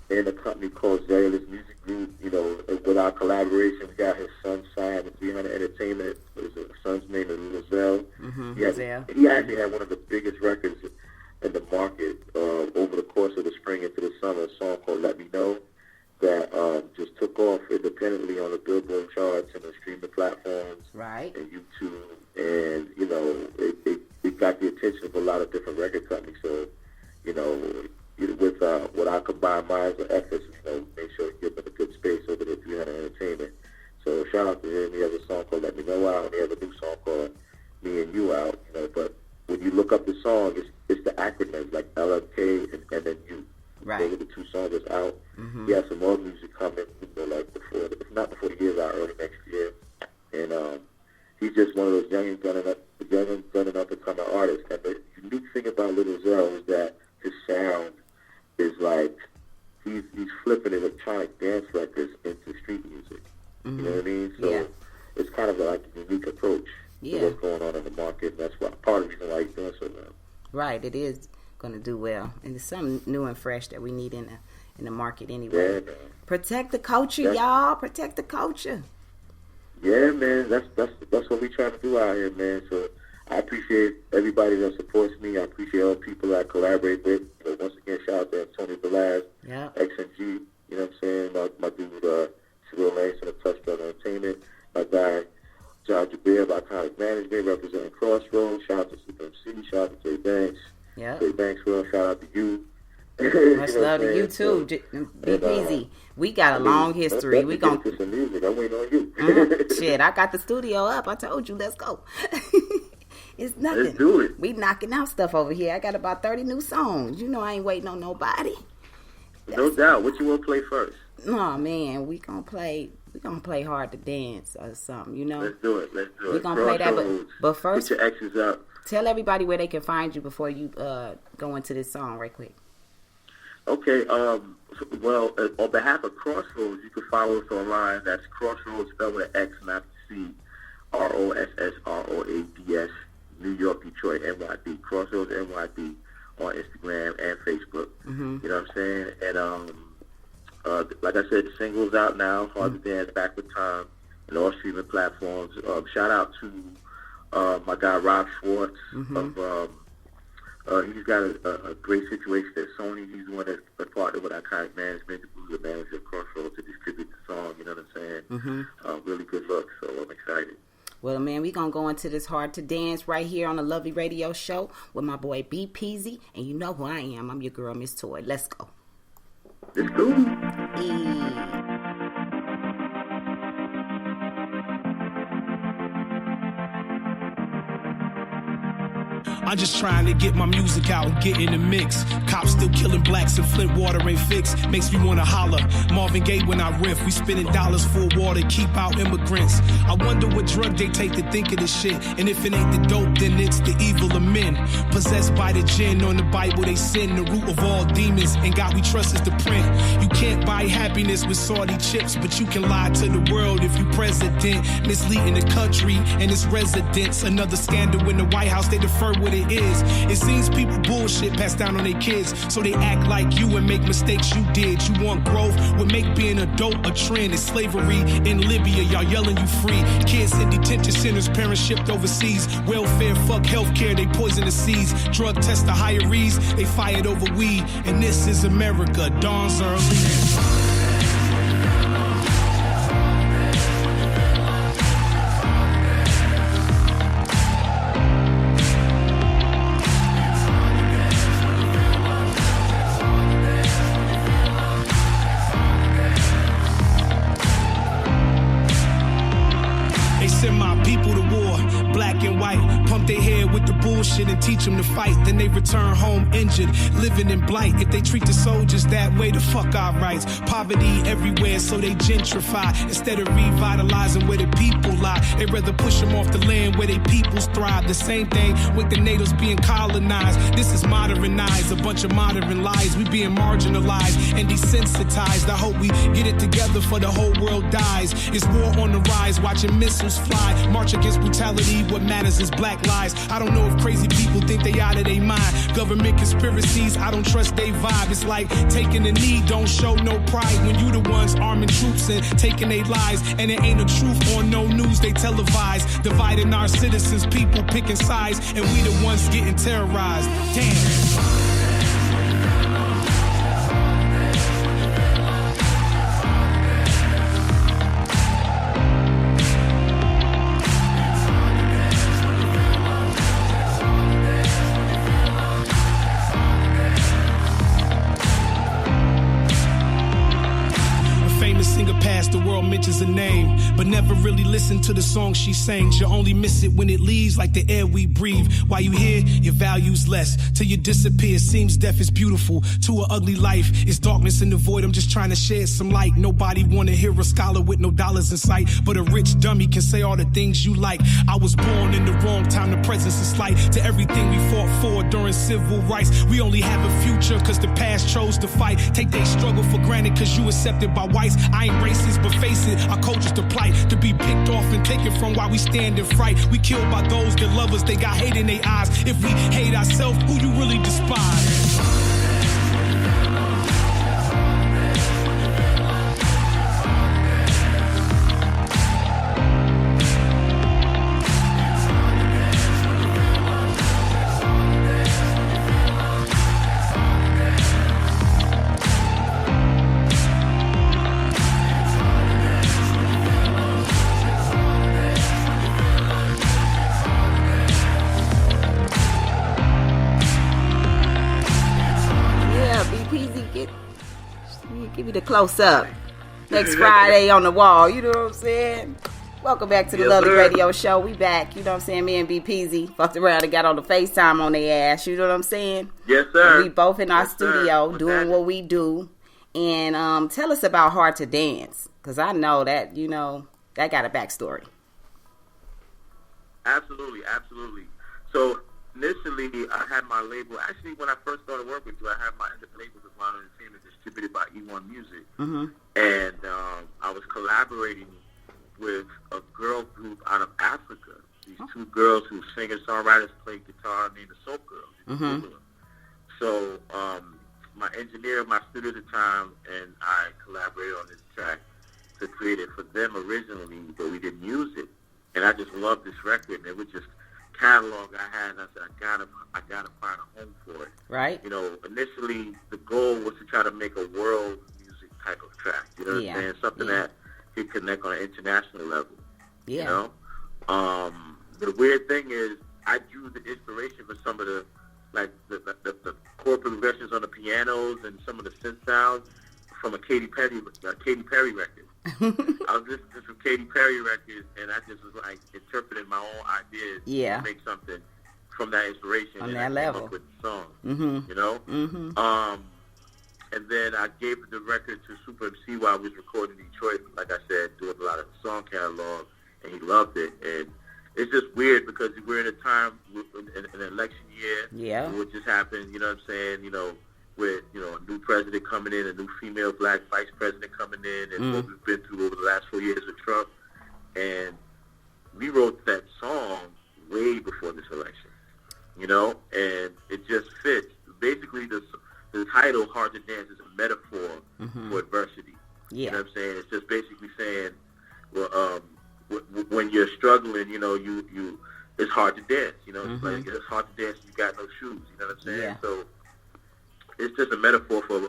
in a company called Zayless Music Group. You know, with our collaboration, we got his son signed with 300 Entertainment. His son's name is Lizelle. He actually had one of the biggest records in the market over the course of the spring into the summer. A song called "Let Me Know" that just took off independently on the Billboard charts and the streaming platforms, right, and YouTube, and you know, it got the attention attention of a lot of different record companies. So, you know, with our combined minds and efforts, you know, make sure you give them a good space over there at 300 Entertainment. So shout out to him. He has a song called Let Me Know Out, and he has a new song called Me and You Out. You know, but when you look up the song, it's the acronyms like LMK and then You. Right. Those are the two songs that's out. He has some more music coming, you know, like if not before the year's out, early next year. And he's just one of those young and gunning up and coming artists. And the unique thing about Little Zell is that his sound is like he's flipping electronic dance records into street music. You know what I mean? So it's kind of like a unique approach to what's going on in the market. And that's part of the reason why he's doing so well. Right, it is going to do well, and it's something new and fresh that we need in the market anyway. Yeah, man. Protect the culture, y'all. Protect the culture. Yeah, man. That's what we trying to do out here, man. So I appreciate everybody that supports me. I appreciate all the people that I collaborate with. So once again, shout out to Tony Velaz, XNG. You know what I'm saying? My dude, Cyril Langston of Touchdown Entertainment. My guy, John Jabir of Iconic Management, representing Crossroads. Shout out to CMC. Shout out to Jay Banks. Yeah. Jay Banks, shout out to you. Much love to you too, BPZY. We got a long history. We gonna get some music. I'm waiting on you. Shit, I got the studio up. I told you, let's go. It's nothing. Let's do it. We knocking out stuff over here. I got about 30 new songs. You know I ain't waiting on nobody. No doubt. What you want to play first? Oh man, we gonna play Hard to Dance or something. You know. Let's do it. We gonna play that, but first, get your X's up. Tell everybody where they can find you before you go into this song right quick. Okay. Well, on behalf of Crossroads, you can follow us online. That's Crossroads, spelled with an X, not C. ROSSROADS, New York, Detroit, NYD. Crossroads NYD on Instagram and Facebook. You know what I'm saying? And like I said, the single's out now. Hard to Dance, Back with Time, and all streaming platforms. Shout out to my guy Rob Schwartz. He's got a great situation at Sony. He's the one that's partnered with Iconic Management, who's the manager of Crossroads, to distribute the song. You know what I'm saying? Really good look, so I'm excited. Well, man, we going to go into this Hard to Dance right here on the Lovely Radio Show with my boy BPZY. And you know who I am. I'm your girl, Miss Toy. Let's go. Let's go. I'm just trying to get my music out and get in the mix. Cops still killing blacks and Flint water ain't fixed. Makes me wanna holler. Marvin Gaye when I riff. We spending dollars for water, keep out immigrants. I wonder what drug they take to think of this shit. And if it ain't the dope, then it's the evil of men. Possessed by the gin, on the Bible they sin. The root of all demons, and God we trust is the print. You can't buy happiness with salty chips, but you can lie to the world if you president. Misleading the country and its residents. Another scandal in the White House, they defer what it is. It seems people bullshit passed down on their kids, so they act like you and make mistakes you did. You want growth, would make being adult a trend. It's slavery in Libya, y'all yelling you free. Kids in detention centers, parents shipped overseas. Welfare, fuck healthcare, they poison the seas. Drug test the hirees, they fired over weed. And this is America, dawn's early. And teach them to fight, then they return home injured, living in blight. If they treat the soldiers that way, the fuck our rights. Poverty everywhere, so they gentrify. Instead of revitalizing where the people lie, they rather push them off the land where they peoples thrive. The same thing with the natives being colonized. This is modernized, a bunch of modern lies. We being marginalized and desensitized. I hope we get it together for the whole world dies. It's war on the rise, watching missiles fly. March against brutality, what matters is black lives. I don't know if crazy people think they out of their mind. Government conspiracies, I don't trust they vibe. It's like taking a knee, don't show no pride when you the ones arming troops and taking their lives. And it ain't a truth on no news they televise. Dividing our citizens, people picking sides, and we the ones getting terrorized. Damn. famous singer passed, the world mentions a name, but never really listen to the song she sings. You only miss it when it leaves, like the air we breathe. While you here, your value's less. Till you disappear, seems death is beautiful. To an ugly life, it's darkness in the void. I'm just trying to shed some light. Nobody wanna hear a scholar with no dollars in sight, but a rich dummy can say all the things you like. I was born in the wrong time, the presence is slight. To everything we fought for during civil rights, we only have a future cause the past chose to fight. Take their struggle for granted cause you accepted by whites. I ain't racist, but face it, our culture's the plight. To be picked off and taken from while we stand in fright. We killed by those that love us, they got hate in their eyes. If we hate ourselves, who you really despise? Give me the close up. Next Friday on the wall. You know what I'm saying? Welcome back to the Lovely Radio Show. We back. You know what I'm saying? Me and BPZY fucked around and got on the FaceTime on their ass. You know what I'm saying? Yes, sir. And we both in our studio doing what we do. And tell us about Hard to Dance. Because I know that, you know, that got a backstory. Absolutely. So initially, I had my label. Actually, when I first started working with you, I had my label with Ron Entertainment distributed by E1 Music. Mm-hmm. And I was collaborating with a girl group out of Africa. These two girls who singer-songwriters play guitar named the Soul Girls. Mm-hmm. So my engineer in my studio at the time and I collaborated on this track to create it for them originally, but we didn't use it. And I just loved this record, and it was just catalog I had, and I said, I gotta find a home for it. Right. You know, initially the goal was to try to make a world music type of track. You know what I'm saying? Something that could connect on an international level. Yeah. You know? The weird thing is I drew the inspiration for some of the chord progressions on the pianos and some of the synth sounds from a Katy Perry record. I was listening to some Katy Perry records, and I just was like interpreting my own ideas to make something from that inspiration. On and that I level. came up with the song. Mm-hmm. You know? Mm-hmm. And then I gave the record to Super MC while I was recording in Detroit, like I said, doing a lot of song catalog, and he loved it. And it's just weird because we're in a time, in an election year. Yeah. What just happened, you know what I'm saying? You know, with, you know, a new president coming in, a new female black vice president coming in, and what we've been through over the last 4 years with Trump. And we wrote that song way before this election, you know, and it just fits. Basically, the title, Hard to Dance, is a metaphor for adversity. Yeah. You know what I'm saying? It's just basically saying, well, when you're struggling, you know, you it's hard to dance. You know, it's like it's hard to dance. You got no shoes. You know what I'm saying? Yeah. So it's just a metaphor for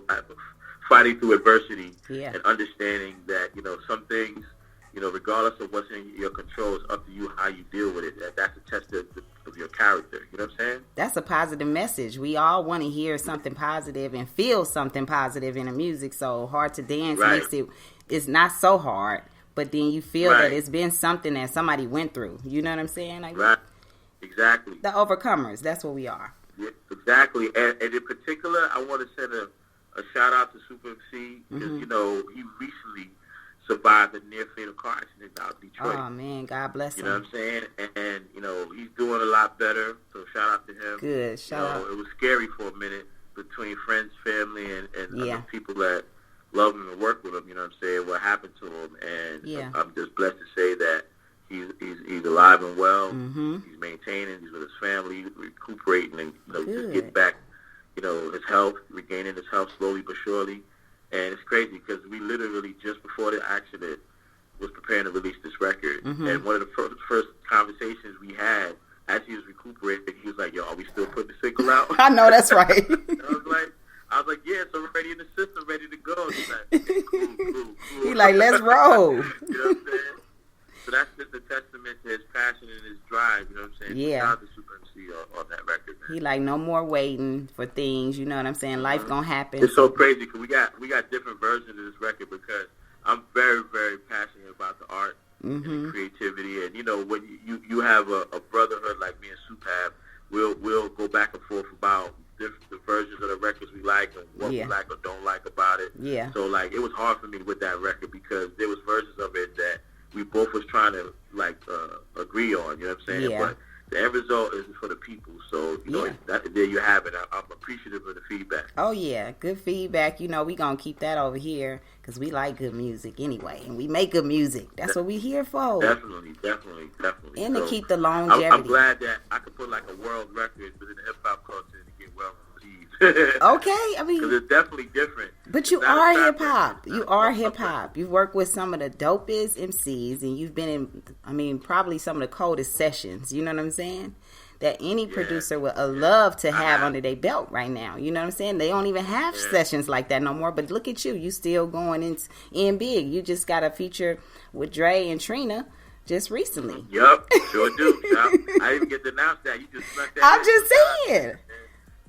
fighting through adversity and understanding that, you know, some things, you know, regardless of what's in your control, it's up to you how you deal with it. That's a test of your character. You know what I'm saying? That's a positive message. We all want to hear something positive and feel something positive in the music. So Hard to Dance makes it's not so hard, but then you feel that it's been something that somebody went through. You know what I'm saying? Like, right. Exactly. The overcomers. That's what we are. Yeah, exactly. And in particular, I want to send a shout out to Super MC because, you know, he recently survived a near fatal car accident out in Detroit. Oh, man. God bless him. You know what I'm saying? And, you know, he's doing a lot better. So shout out to him. Good. Shout out. It was scary for a minute between friends, family, and other people that love him and work with him. You know what I'm saying? What happened to him. And I'm just blessed to say that he's alive and well. He's maintaining. He's with his family, recuperating, and, you know, just getting back, you know, his health, regaining his health slowly but surely. And it's crazy because we literally, just before the accident, was preparing to release this record. And one of the first conversations we had, as he was recuperating, he was like, yo, are we still putting the single out? I know, that's right. I was like, yeah, it's already in the system, ready to go. He's like, okay, cool. He like, let's roll. You know what I'm saying? So that's just a testament to his passion and his drive, you know what I'm saying? Yeah. Shout out to Super MC on that record, man. He like, no more waiting for things, you know what I'm saying? Life gonna happen. It's so crazy because we got different versions of this record because I'm very, very passionate about the art and the creativity. And, you know, when you have a brotherhood like me and Soup have, we'll go back and forth about the versions of the records we like and what we like or don't like about it. Yeah. So, like, it was hard for me with that record because there was versions of it that we both was trying to, like, agree on, you know what I'm saying? Yeah. But the end result is for the people. So, you know, there you have it. I'm appreciative of the feedback. Oh, yeah. Good feedback. You know, we going to keep that over here because we like good music anyway. And we make good music. That's what we here for. Definitely. And so, to keep the longevity. I'm glad that I could put, like, a world record within the hip-hop culture to get well received. Okay. I mean. Because it's definitely different. But you are hip-hop. You are hip-hop. You've worked with some of the dopest MCs, and you've been in, I mean, probably some of the coldest sessions. You know what I'm saying? That any producer would love to have under their belt right now. You know what I'm saying? They don't even have sessions like that no more. But look at you. You still going in big. You just got a feature with Dre and Trina just recently. Yup, sure do. I didn't get to announce that. You just snuck that I'm in. just saying.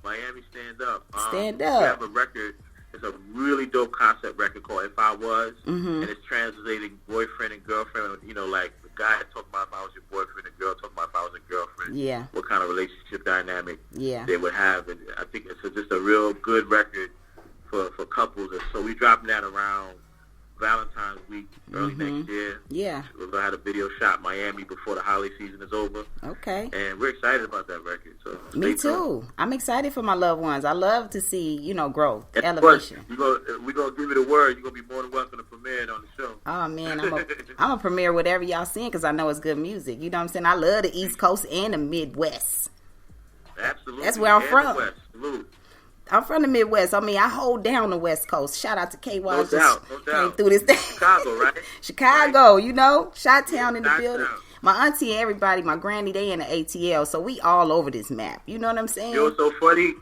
Miami Stand Up. Stand We Up. have a record. It's a really dope concept record called If I Was. And it's translating boyfriend and girlfriend. You know, like the guy talking about if I was your boyfriend and girl talking about if I was a girlfriend. Yeah. What kind of relationship dynamic Yeah. they would have. And I think it's just a real good record for couples. And so we dropping that around Valentine's week, early next year. Yeah. We're going to have a video shot in Miami before the holiday season is over. Okay. And we're excited about that record. So Me stay tuned. too. I'm excited for my loved ones. I love to see, you know, growth, And elevation. We're going to give you the word. You're going to be more than welcome to premiere it on the show. Oh, man, I'm a premiere whatever y'all sing because I know it's good music. You know what I'm saying? I love the East Coast and the Midwest. Absolutely. That's where I'm And from. the West. Salute. I'm from the Midwest. I mean, I hold down the West Coast. Shout out to KY. No Just doubt. came through this thing. Chicago, right? Chicago, you know? Chi-Town in the Chi-Town. building. My auntie and everybody, my granny, they in the ATL, so we all over this map. You know what I'm saying? You know what's so funny?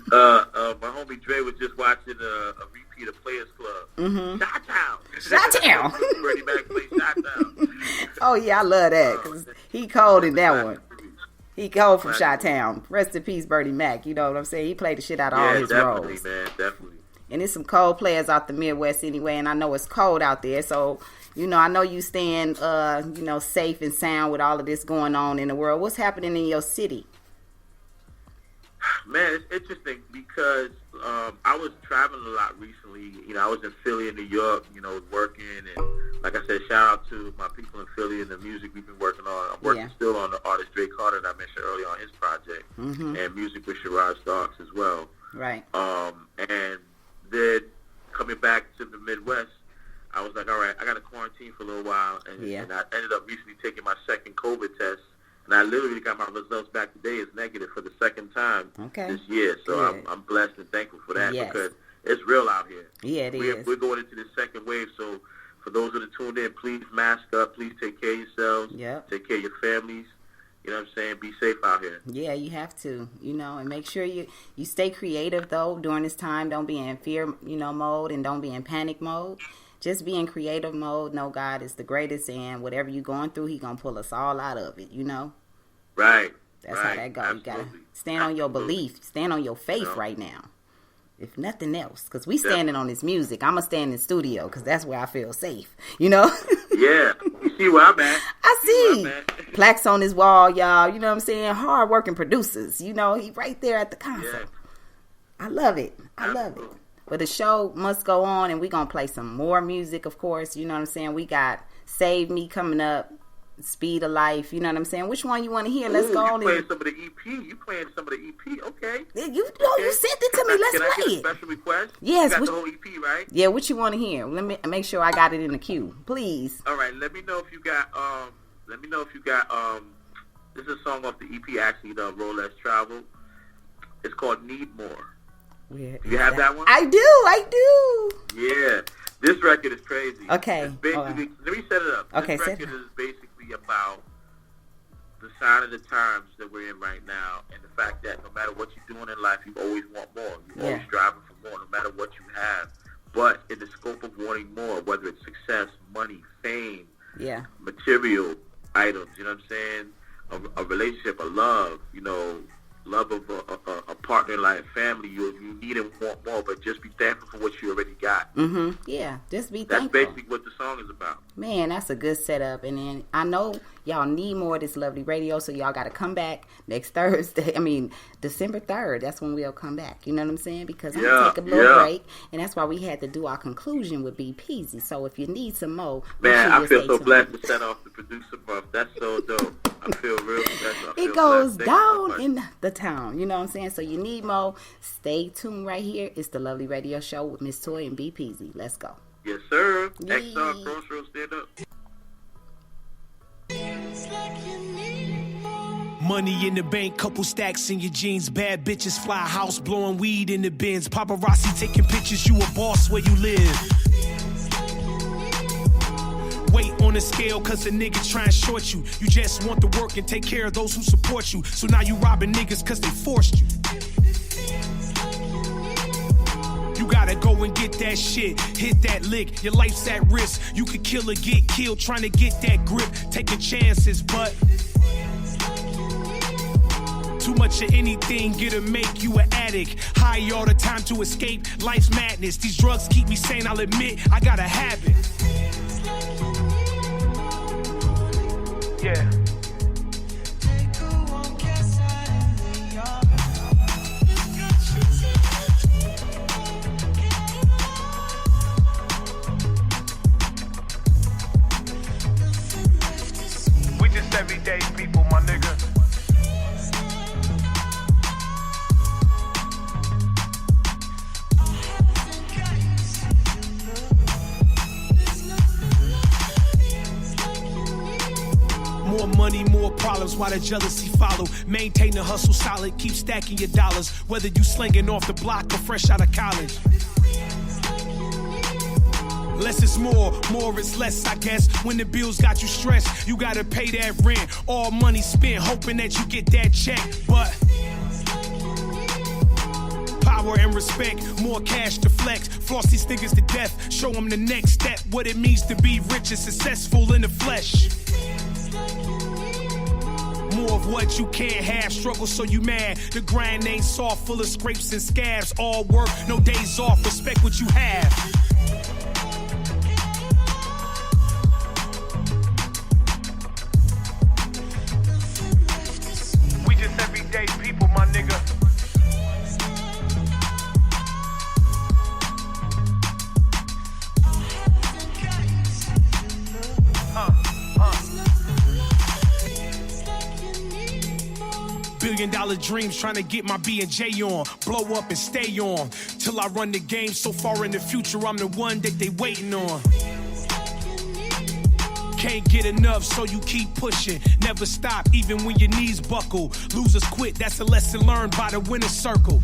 My homie Dre was just watching a repeat of Players Club. Chi-Town. Freddie Mac played Chi-Town. Oh, yeah, I love that because he cold in that one. He cold from Chi-Town. Rest in peace, Bertie Mac. You know what I'm saying? He played the shit out of all his definitely, roles. man, definitely. And there's some cold players out the Midwest anyway, and I know it's cold out there. So, you know, I know you staying, you know, safe and sound with all of this going on in the world. What's happening in your city? Man, it's interesting because I was traveling a lot recently. You know, I was in Philly and New York, you know, working. And like I said, shout out to my people in Philly and the music we've been working on. I'm working still on the artist Drake Carter that I mentioned earlier on his project. And music with Sherrod Starks as well. Right. And then coming back to the Midwest, I was like, all right, I got to quarantine for a little while. And I ended up recently taking my second COVID test. And I literally got my results back today. It's negative for the second time this year. So I'm blessed and thankful for that because it's real out here. Yeah, it is. We're going into the second wave. So for those that are tuned in, please mask up. Please take care of yourselves. Take care of your families. You know what I'm saying? Be safe out here. Yeah, you have to, you know, and make sure you stay creative, though, during this time. Don't be in fear, you know, mode, and don't be in panic mode. Just be in creative mode. Know God is the greatest, and whatever you're going through, He going to pull us all out of it, you know? Right. That's how that goes. You got to stand on your belief. Stand on your faith right now. If nothing else, because we standing on this music. I'm going to stand in the studio because that's where I feel safe, you know? Yeah. You see where I'm at. I see. Plaques on his wall, y'all. You know what I'm saying? Hard-working producers. You know, he right there at the console. Yeah. I love it. I love it. But the show must go on, and we're going to play some more music, of course. You know what I'm saying? We got Save Me coming up. Speed of Life, you know what I'm saying? Which one you want to hear? Let's go on. You playing some of the EP? You playing some of the EP? Okay. You sent it to me. Let's play it. Can I get a special request? Yes. You got the whole EP, right? Yeah. What you want to hear? Let me make sure I got it in the queue, please. All right. Let me know if you got. This is a song off the EP, actually, the Roll Less Travel. It's called Need More. You have that one? I do. Yeah. This record is crazy. Okay. It's basically, let me set it up. Okay. This record is basically about the sign of the times that we're in right now, and the fact that no matter what you're doing in life, you always want more. You're always striving for more, no matter what you have. But in the scope of wanting more, whether it's success, money, fame, material items, you know what I'm saying? A relationship, a love, you know, love of a partner like family. You need and want more, but just be thankful for what you already got. Yeah, just be That's thankful. basically what the song is about. Man, that's a good setup. And then I know y'all need more of this lovely radio, so y'all got to come back next Thursday. I mean, December 3rd. That's when we'll come back. You know what I'm saying? Because I'm going to take a little break. And that's why we had to do our conclusion with BPZY. So if you need some more, man, I feel so blessed to set off the producer month. That's so dope. I feel real blessed. It goes down in the town. You know what I'm saying? So you need more. Stay tuned right here. It's the Lovely Radio Show with Miss Toy and BPZY. Let's go. Yes, sir. Yeah. XR Crossroads, stand up. Money in the bank, couple stacks in your jeans. Bad bitches fly house, blowing weed in the bins. Paparazzi taking pictures, you a boss where you live. Weight on the scale cause a nigga try and short you. You just want the work and take care of those who support you. So now you robbing niggas cause they forced you. You gotta go and get that shit, hit that lick, your life's at risk. You could kill or get killed trying to get that grip, taking chances, but too much of anything, it'll make you an addict. High all the time to escape life's madness. These drugs keep me sane, I'll admit, I got a habit. Yeah. We just everyday people, my nigga. More money, more problems, why the jealousy follow. Maintain the hustle solid, keep stacking your dollars. Whether you slinging off the block or fresh out of college. Less is more is less, I guess. When the bills got you stressed, you gotta pay that rent. All money spent, hoping that you get that check. But power and respect, more cash to flex. Floss these niggas to death, show them the next step. What it means to be rich and successful in the flesh. More of what you can't have, struggle so you mad. The grind ain't soft, full of scrapes and scabs. All work, no days off, respect what you have. We just everyday people, my nigga. $1 billion dreams trying to get my B&J on. Blow up and stay on. Till I run the game so far in the future, I'm the one that they waiting on. Can't get enough, so you keep pushing. Never stop, even when your knees buckle. Losers quit, that's a lesson learned by the winner's circle.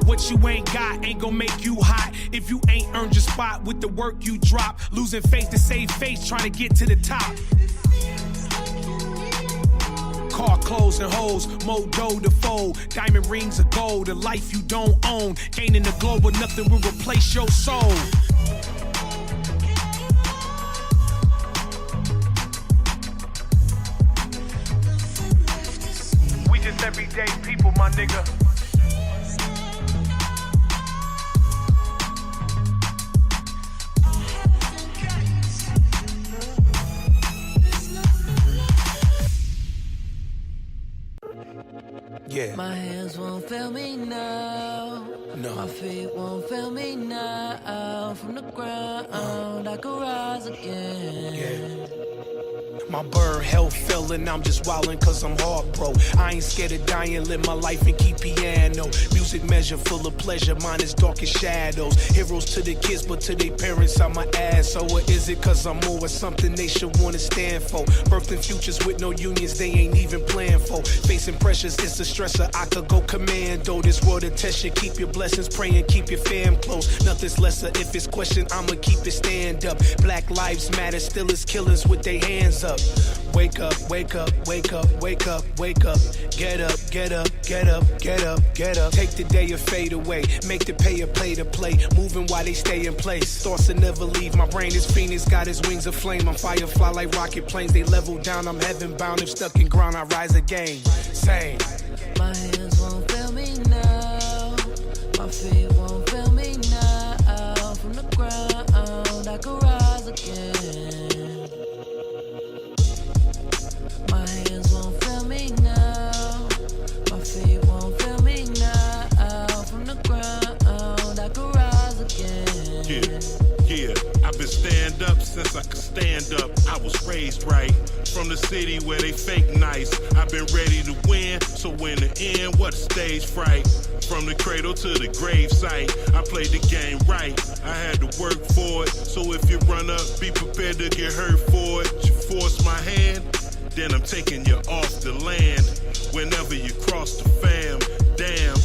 What you ain't got ain't gonna make you hot if you ain't earned your spot with the work you drop. Losing faith to save face, trying to get to the top. Car, clothes, and hoes, more dough to fold. Diamond rings of gold, a life you don't own. Gaining the globe, but nothing will replace your soul. We just everyday people, my nigga. Yeah. My hands won't fail me now. No. My feet won't fail me now. From the ground, I can rise again. Yeah. My bird health failing, I'm just wildin' cause I'm hard, bro. I ain't scared of dying, live my life and keep piano. Music measure full of pleasure, mine is dark as shadows. Heroes to the kids, but to their parents, I'm an asshole. Or is it cause I'm more of something they should wanna stand for? Birthing futures with no unions, they ain't even planned for. Facing pressures, it's a stressor, I could go commando. This world will test you, keep your blessings, pray and keep your fam close. Nothing's lesser, if it's questioned, I'ma keep it stand up. Black lives matter, still is killers with their hands up. Wake up, wake up, wake up, wake up, wake up. Get up, get up, get up, get up, get up. Take the day or fade away. Make the payer play to play. Moving while they stay in place. Thoughts that never leave. My brain is Phoenix, got his wings of flame. I'm firefly like rocket planes. They level down, I'm heaven bound. If stuck in ground, I rise again. Same. My hands won't fail me now. My feet won't fail me now. From the ground, I can rise again. My hands won't fail me now. My feet won't fail me now. From the ground, I can rise again. Yeah, I've been stand up since I could stand up. I was raised right from the city where they fake nice. I've been ready to win, so in the end, what a stage fright. From the cradle to the grave site, I played the game right. I had to work for it, so if you run up, be prepared to get hurt for it. You force my hand, then I'm taking you off the land. Whenever you cross the fam, damn,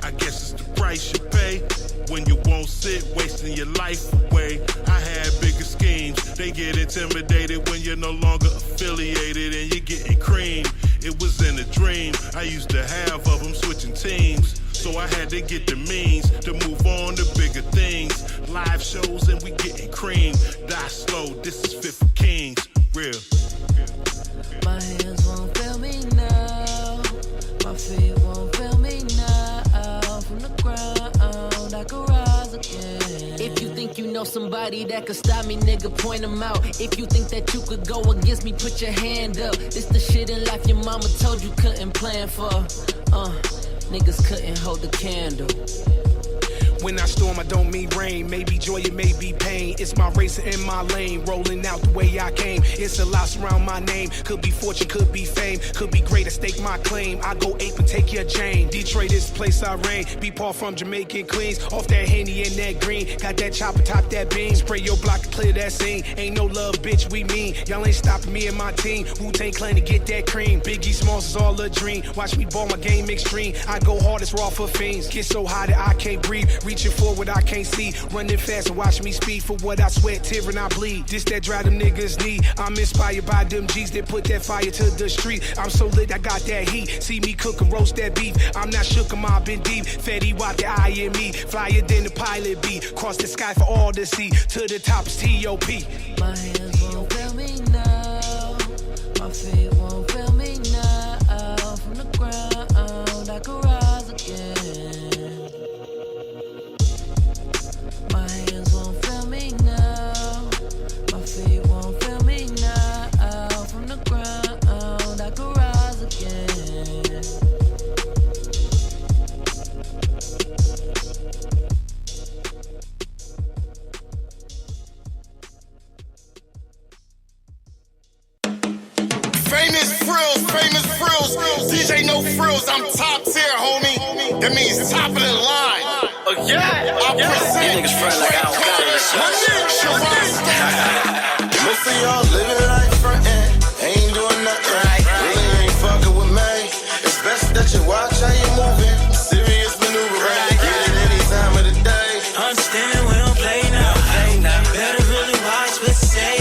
I guess it's the price you pay. When you won't sit, wasting your life away. I had bigger schemes. They get intimidated when you're no longer affiliated and you're getting cream. It was in a dream. I used to have of them switching teams. So I had to get the means to move on to bigger things. Live shows and we getting cream. Die slow, this is fit for kings. Real. My hands won't fail me now. My feet won't fail me now. From the ground, I can rise again. If you think you know somebody that could stop me, nigga, point them out. If you think that you could go against me, put your hand up. This the shit in life your mama told you couldn't plan for. Niggas couldn't hold the candle. When I storm, I don't mean rain. Maybe joy, it may be pain. It's my race in my lane, rolling out the way I came. It's a lot surround my name. Could be fortune, could be fame, could be great. I stake my claim. I go ape and take your chain. Detroit is the place I reign. Be Paul from Jamaican Queens. Off that Henny and that green. Got that chopper, top that beam. Spray your block to clear that scene. Ain't no love, bitch, we mean. Y'all ain't stopping me and my team. Wu-Tang Clan to get that cream. Biggie Smalls is all a dream. Watch me ball my game extreme. I go hard as raw for fiends. Get so high that I can't breathe. Reaching for what I can't see. Running fast and watch me speed. For what I sweat, tear and I bleed. This that drive them niggas need. I'm inspired by them G's that put that fire to the street. I'm so lit, I got that heat. See me cook and roast that beef. I'm not shook, I'm been deep. Fetty Wap, the eye in me. Flyer than the pilot be. Cross the sky for all to see. To the top is T.O.P. My hands won't fail me now. My feet won't fail me now. From the ground, I can rise again. My hands won't fail me now. My feet won't fail me now. From the ground, I can rise again. Famous frills. DJ No Frills, I'm top tier, homie. That means top of the line. I present niggas front like I don't got it. Most of y'all living life frontin', ain't doing nothing right. Really ain't fucking with me. It's best that you watch how you moving. Serious maneuver, right? Get it any time of the day. Understand we don't play now. Better really watch what you say.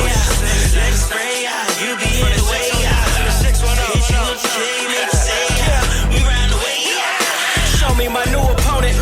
Let's spray out. You be in the way. Hit you with the K, make you say we round the way. Show me my new opponent.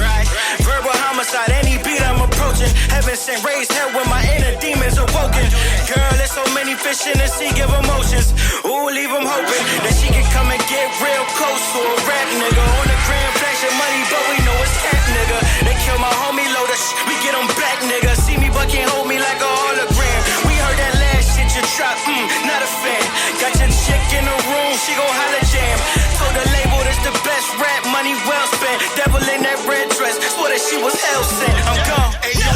Verbal homicide, any beat I'm approaching. Heaven sent raised hell when my inner demons awoken. Girl, there's so many fish in the sea, give emotions. Ooh, leave them hoping that she can come and get real close to a rap nigga. On the grand flashing money, but we know it's cat nigga. They kill my homie Loader, we get them back nigga. See me but can't hold me like a hologram. We heard that last shit you dropped, not a fan. Got your chick in the room, she gon' holla jam. Told the label this the best rap, money well spent. Devil in that red dress, swore that she was hell sent. I'm gone. Ayo,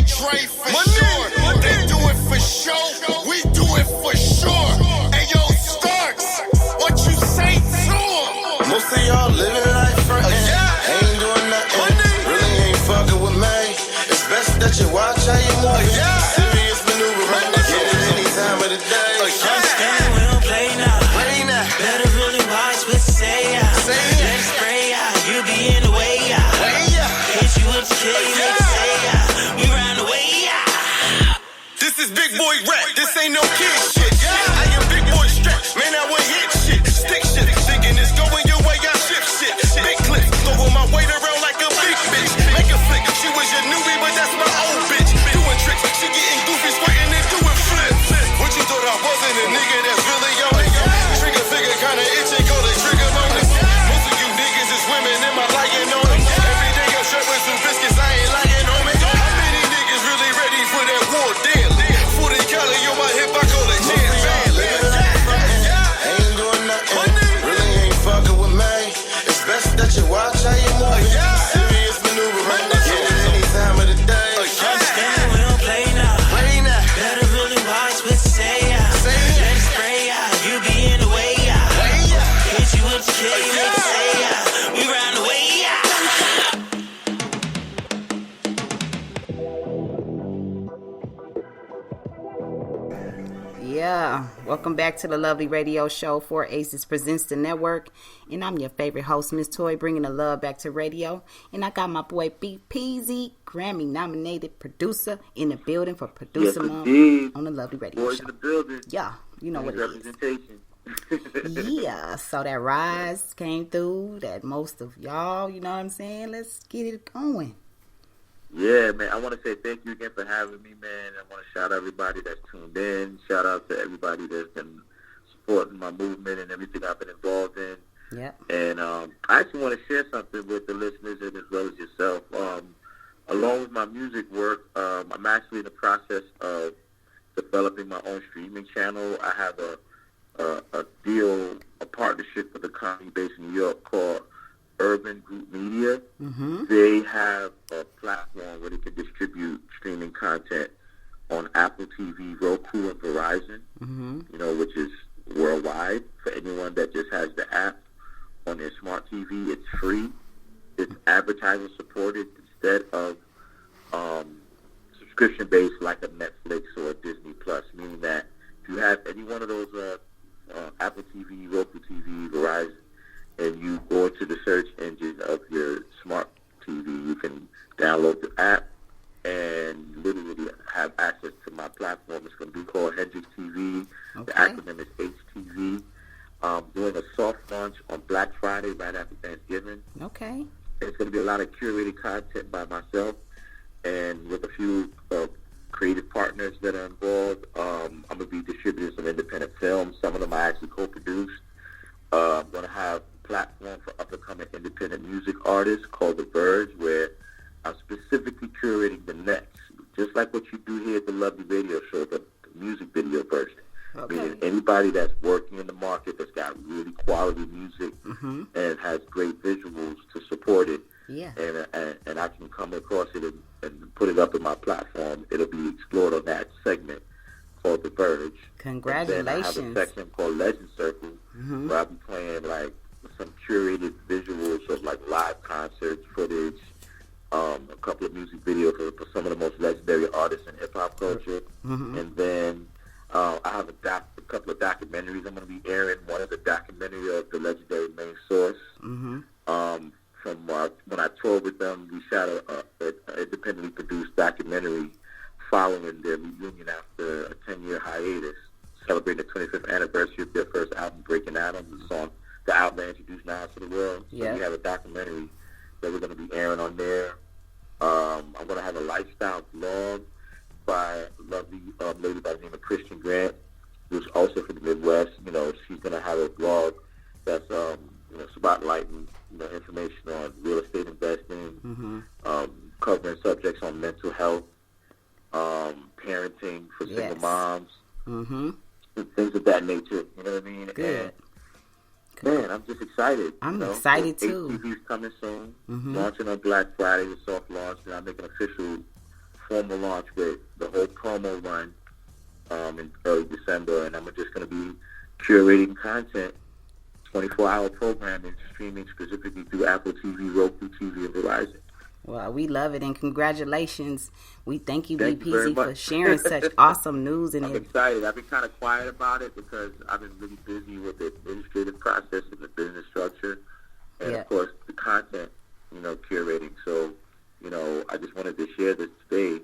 Dre, for sure. They do it for sure, we do it for sure. Ayo, Starks, what you say to 'em? Most of y'all living life frontin', ain't doing nothing. Really ain't fucking with me. It's best that you watch how you moving. Serious maneuver, right? Get it any time of the day. Understand we don't play now. Better really watch what you say. Let's spray out. You be in the way. Hit you with the K, make you say we round the way. This is big boy rap. This ain't no kid shit. Yeah, welcome back to the lovely radio show for Aces Presents the Network. And I'm your favorite host, Miss Toy, bringing the love back to radio. And I got my boy BPZY, Grammy-nominated producer, in the building for Producer Month on the lovely radio Boys show. in the building. Yeah, you know what it is. Representation. Yeah, so that rise came through, that most of y'all, you know what I'm saying? Let's get it going. Yeah, man. I want to say thank you again for having me, man. I want to shout out everybody that's tuned in. Shout out to everybody that's been supporting my movement and everything I've been involved in. Yep. And I actually want to share something with the listeners and as well as yourself. Along with my music work, I'm actually in the process of developing my own streaming channel. I have a deal, a partnership with a company based in New York called Urban Group Media. Mm-hmm. They have a platform where they can distribute streaming content on Apple TV, Roku, and Verizon, you know, which is worldwide. For anyone that just has the app on their smart TV, it's free. It's advertising supported instead of subscription-based like a Netflix or a Disney Plus, meaning that if you have any one of those Apple TV, Roku TV, Verizon, and you go into the search engine of your smart TV, you can download the app and literally have access to my platform. It's going to be called Hendrix TV. Okay. The acronym is HTV. Doing a soft launch on Black Friday right after Thanksgiving. Okay. It's going to be a lot of curated content by myself and with a few creative partners that are involved. I'm going to be distributing some independent films. Some of them I actually co-produced. I'm going to have a platform for up-and-coming independent music artists called The Verge, where I'm specifically curating the next, just like what you do here at the lovely radio show, the music video version. Okay. Meaning anybody that's working in the market that's got really quality music and has great visuals to support it. Yeah. And I can come across it and put it up in my platform. It'll be explored on that segment called The Verge. Congratulations. And then I have a section called Legend Circle where I'll be playing like some curated visuals of like live concerts, footage, a couple of music videos for some of the most legendary artists in hip-hop culture. And then I have a couple of documentaries I'm going to be airing. One is a documentary of the legendary Main Source. From when I toured with them, we shot an independently produced documentary following their reunion after a 10-year hiatus, celebrating the 25th anniversary of their first album, Breaking Atoms, the song, the album they introduced now to the world. So we have a documentary that we're going to be airing on there. I'm going to have a lifestyle vlog by a lovely lady by the name of Christian Grant, who's also from the Midwest. You know, she's going to have a vlog that's spotlighting information on real estate investing, covering subjects on mental health, parenting for single moms, and things of that nature. You know what I mean? Good. And, man, I'm just excited. I'm excited too. HTV's coming soon, launching on Black Friday, the soft launch, and I'll make an official formal launch with the whole promo run in early December, and I'm just going to be curating content, 24-hour programming, streaming specifically through Apple TV, Roku TV, and Verizon. Well, we love it, and congratulations. We thank you, Thank you BPZY, very for much. sharing such awesome news. And I'm excited. I've been kind of quiet about it because I've been really busy with the administrative process and the business structure, and of course the content, curating. So, I just wanted to share this today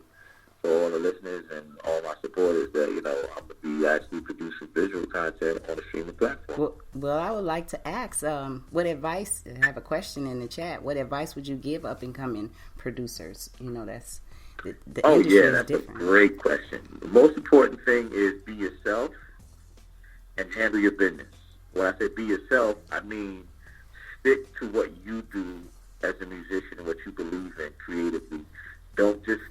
for all the listeners and all my supporters that, I'm going to be actually producing visual content on a streaming platform. Well, I would like to ask, what advice, I have a question in the chat, what advice would you give up-and-coming producers? That's the industry is that's different. A great question. The most important thing is be yourself and handle your business. When I say be yourself, I mean stick to what you do as a musician and what you believe in creatively. Don't just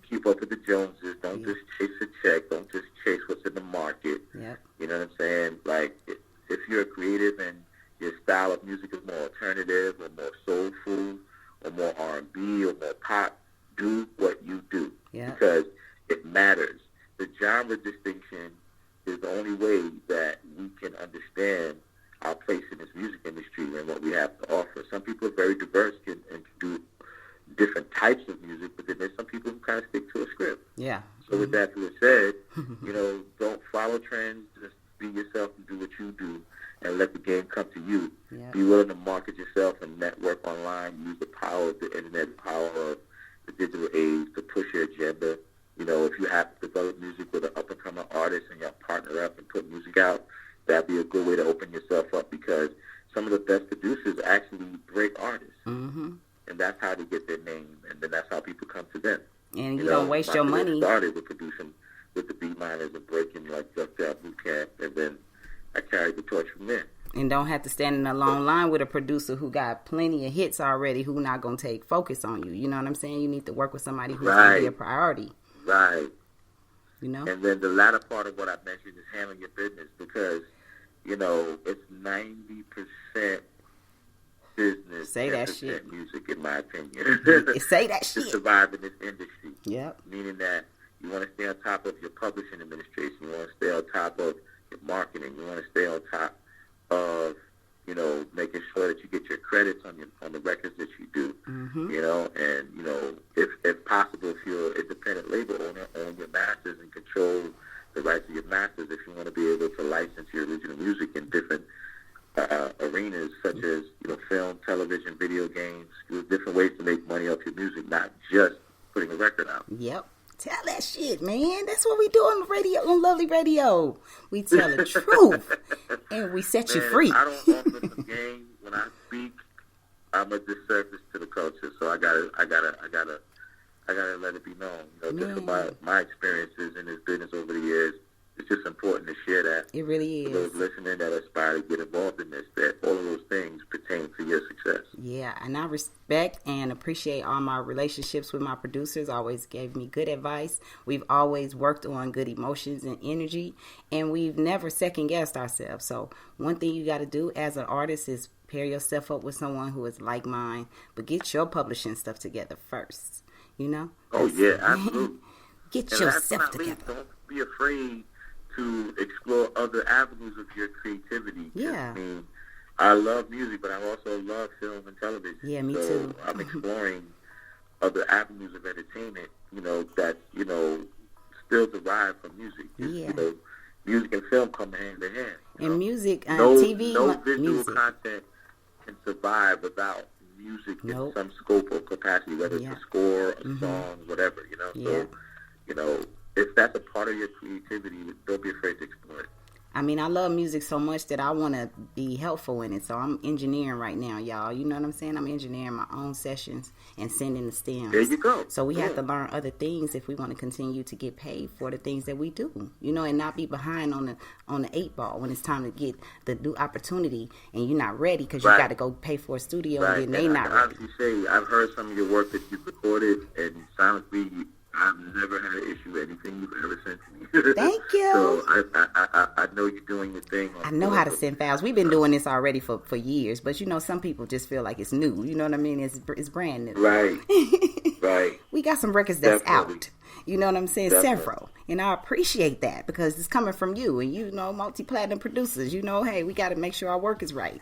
keep up with the Joneses. Don't just chase a check. Don't just chase what's in the market. You know what I'm saying? Like, if you're a creative and your style of music is more alternative or more soulful or more R&B or more pop, do what you do because it matters. The genre distinction is the only way that we can understand our place in this music industry and what we have to offer. Some people are very diverse and can do different types of music, but then there's some people who kind of stick to a script. Yeah. So with that being said, don't follow trends. Just be yourself and do what you do, and let the game come to you. Yeah. Be willing to market yourself and network online. Use the power of the internet, the power of the digital age to push your agenda. You know, if you have to develop music with an up-and-coming artist and y'all partner up and put music out, that'd be a good way to open yourself up, because some of the best producers actually break artists. Mm-hmm. And that's how they get their name, and then that's how people come to them. And you don't waste your money. I started with producing with the B miners and breaking like Duck Down Boot Camp, and then I carried the torch from there. And don't have to stand in a long line with a producer who got plenty of hits already, who not going to take focus on you. You know what I'm saying? You need to work with somebody who's going to be a priority. Right. You know? And then the latter part of what I mentioned is handling your business, because, you know, it's 90% business, say that shit. Music, in my opinion. Say that shit. To survive in this industry. Yep. Meaning that you want to stay on top of your publishing administration. You want to stay on top of your marketing. You want to stay on top of, you know, making sure that you get your credits on the records that you do. Mm-hmm. You know, and, you know, if possible, if you're an independent label owner, own your masters and control the rights of your masters if you want to be able to license your original music in different arenas, such as, you know, film, television, video games. There's different ways to make money off your music, not just putting a record out. Yep. Tell that shit, man. That's what we do on the radio, on Lovely Radio. We tell the truth, and we set you free. I don't offer some game when I speak. I'm a disservice to the culture, so I gotta let it be known. You know, just from my experiences in this business over the years, it's just important to share that. It really is. For those listening that aspire to get involved in this, that all of those things pertain to your success. Yeah, and I respect and appreciate all my relationships with my producers. Always gave me good advice. We've always worked on good emotions and energy, and we've never second-guessed ourselves. So one thing you got to do as an artist is pair yourself up with someone who is like mine, but get your publishing stuff together first, you know? Oh, yeah, absolutely. Get and yourself together. Don't be afraid to explore other avenues of your creativity. Yeah. I mean, I love music, but I also love film and television. Yeah, me so too. I'm exploring other avenues of entertainment, you know, that, you know, still derive from music. Yeah. You know, music and film come hand in hand. And know? Music, TV, no visual music. content can survive without music in some scope or capacity, whether it's a score, a song, whatever, you know. So, you know, if that's a part of your creativity, don't be afraid to explore it. I mean, I love music so much that I want to be helpful in it. So I'm engineering right now, y'all. You know what I'm saying? I'm engineering my own sessions and sending the stems. There you go. So we have to learn other things if we want to continue to get paid for the things that we do, you know, and not be behind on the 8 ball when it's time to get the new opportunity and you're not ready because you got to go pay for a studio and then they not ready. Say, I've heard some of your work that you've recorded, and sonically, I've never had an issue with anything you've ever sent to me. Thank you. So I know you're doing your thing. I know how to send files. We've been doing this already for years, but you know, some people just feel like it's new. You know what I mean? It's brand new. Right. Right. We got some records that's Definitely. out. You know what I'm saying? Definitely. Several. And I appreciate that because it's coming from you and you know, multi-platinum producers. You know, hey, we got to make sure our work is right.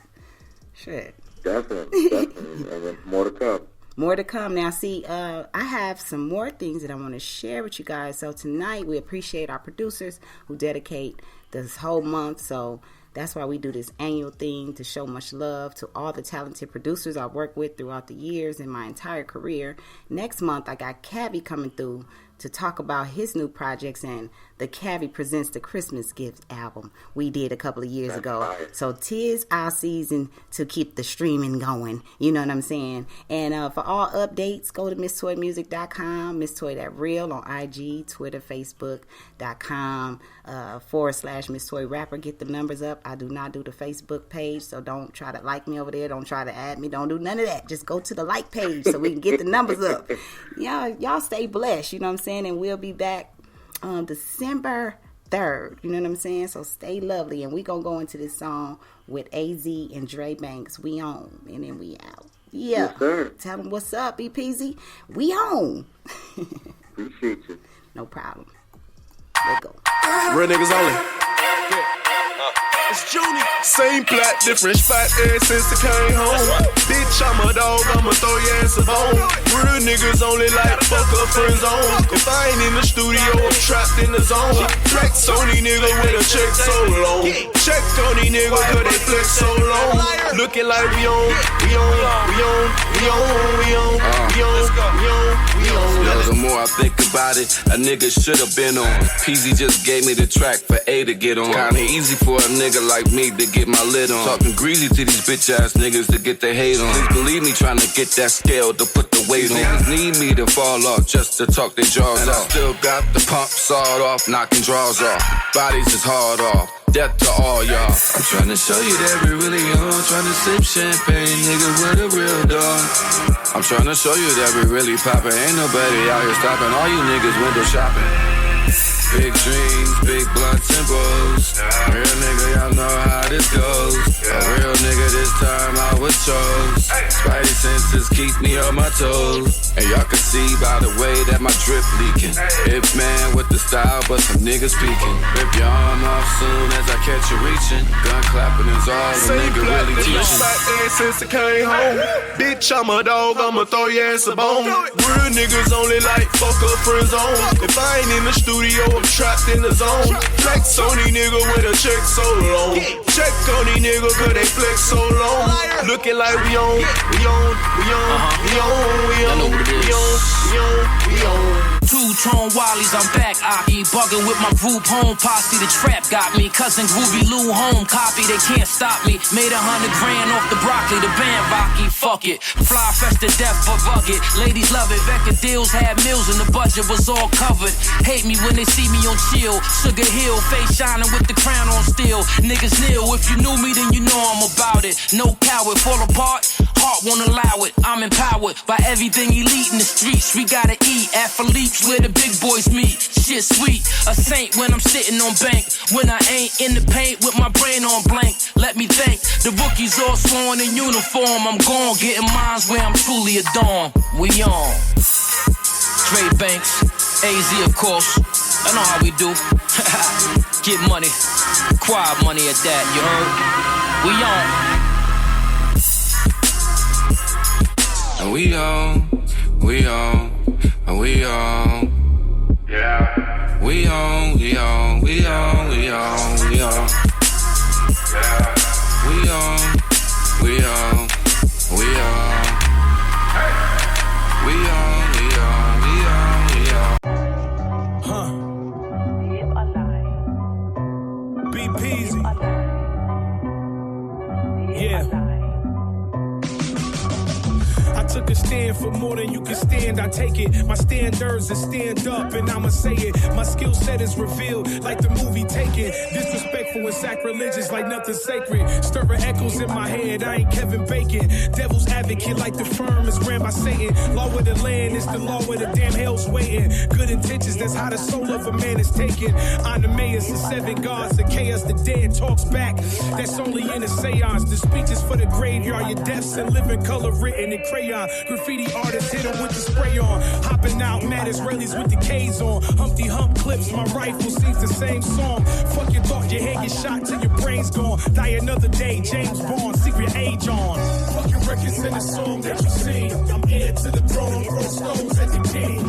Shit. Definitely. And then more to come. More to come. Now, see, I have some more things that I want to share with you guys. So tonight, we appreciate our producers who dedicate this whole month. So that's why we do this annual thing to show much love to all the talented producers I've worked with throughout the years in my entire career. Next month, I got Cavi coming through to talk about his new projects, and the Cavi Presents the Christmas Gift album we did a couple of years ago. Right. So 'tis our season to keep the streaming going. You know what I'm saying? And for all updates, go to MissToyMusic.com, MissToy.real on IG, Twitter, Facebook.com /MissToyRapper. Get the numbers up. I do not do the Facebook page, so don't try to like me over there. Don't try to add me. Don't do none of that. Just go to the like page so we can get the numbers up. Y'all stay blessed. You know what I'm saying? And we'll be back on December 3rd. You know what I'm saying? So stay lovely. And we going to go into this song with AZ and Dre Banks. We on. And then we out. Yeah. Yes, sir. Tell them what's up, BPZY. We on. Appreciate you. No problem. Let's go. Real niggas only. It's Junie. Same plot, different spot ever since I came home. Bitch, I'm a dog, I'ma throw your ass a bone. Real niggas only like fuck up friend zone. If I ain't in the studio, I'm trapped in the zone. Flex on these niggas with a check so long. Check on these niggas cause they flex so long. Looking like we on. The more I think about it, a nigga should've been on. PZ just gave me the track for A to get on. Kinda easy for a nigga like me to get my lid on. Talking greasy to these bitch ass niggas to get their hate on. Please believe me, trying to get that scale to put the weight on. Niggas need me to fall off just to talk their jaws off. I still got the pump sawed off, knocking draws off. Bodies is hard off. Death to all y'all. I'm trying to show you that we really on. Trying to sip champagne, nigga, with a real dog. I'm trying to show you that we really poppin'. Ain't nobody out here stopping all you niggas window shopping. Big dreams, big blunt tempos. Real nigga, y'all know how this goes. A real nigga this time I was chose. Spidey senses keep me on my toes. And y'all can see by the way that my drip leaking. If man with the style, but some niggas speaking. Rip your arm off soon as I catch you reaching. Gun clapping is all the nigga really teaching. Since I came home. Bitch, I'm a dog, I'ma throw your ass a bone. Real niggas only like fuck up friend zone. If I ain't in the studio, I'm trapped in the zone. Flex on these niggas with a check so long. Check on these niggas cause they flex so long. Looking like we on. Two-tone Wallies, I'm back, Aki. Bugging with my group home posse. The trap got me. Cousin Groovy Lou home copy. They can't stop me. Made $100 grand off the broccoli. The band Rocky, fuck it. Fly fresh to death, but bug it. Ladies love it. Becca deals had meals and the budget was all covered. Hate me when they see me on chill. Sugar Hill, face shining with the crown on steel. Niggas kneel. If you knew me, then you know I'm about it. No coward, fall apart. Heart won't allow it. I'm empowered by everything elite in the streets. We gotta eat. Athletes where the big boys meet. Shit sweet. A saint when I'm sitting on bank. When I ain't in the paint with my brain on blank. Let me thank the rookies all sworn in uniform. I'm gone getting mines where I'm truly a dawn. We on. Dre Banks, AZ of course. I know how we do. Get money. Quiet money at that, you heard? We on. And we on. Yeah. We on. Yeah. We on. BPZY. Yeah. I took a stand for more than you can stand. I take it. My standards is stand up, and I'ma say it. My skill set is revealed like the movie Taken. Disrespectful and sacrilegious like nothing sacred. Stirring echoes in my head. I ain't Kevin Bacon. Devil's advocate like the firm is ran by Satan. Law of the land is the law where the damn hell's waiting. Good intentions, that's how the soul of a man is taken. On the mayors and 7 gods, the chaos, the dead talks back. That's only in a seance. The speeches for the graveyard, your deaths in living color written in crayon. Graffiti artists hit them with the spray on. Hopping out, mad Israelis with the K's on. Humpty Hump clips, my rifle sings the same song. Fuck your thought, your head get shot till your brain's gone. Die another day, James Bond, secret age on. Fucking records in the song that you sing. I'm heir to the throne, throw stones at the king.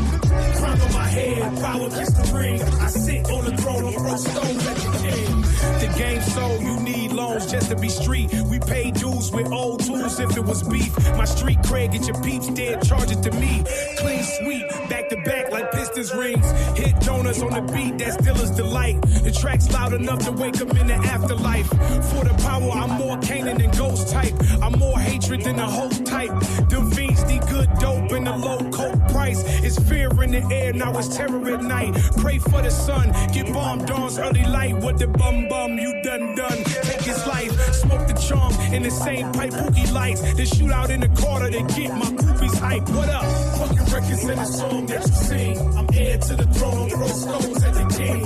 Crown on my head, power kiss the ring. I sit on the throne, throw stones at the king. The game so you need loans just to be street. We pay dues with old tools if it was beef. My street cred, get your peeps dead, charge it to me. Clean sweep, back to back like Pistons rings. Hit donuts on the beat, that's Diller's delight. The track's loud enough to wake up in the afterlife. For the power, I'm more Canaan than ghost type. I'm more hatred than a host type. Them fiends need good dope and a low coke price. It's fear in the air, now it's terror at night. Pray for the sun, get bombed dawn's early light. What the bum you done. Take his life, smoke the charm in the same pipe, Pookie lights. Then shoot out in the corner to get my groupies hype. What up? Fucking records in the song that you sing. I'm heir to the throne, throw stones at the king.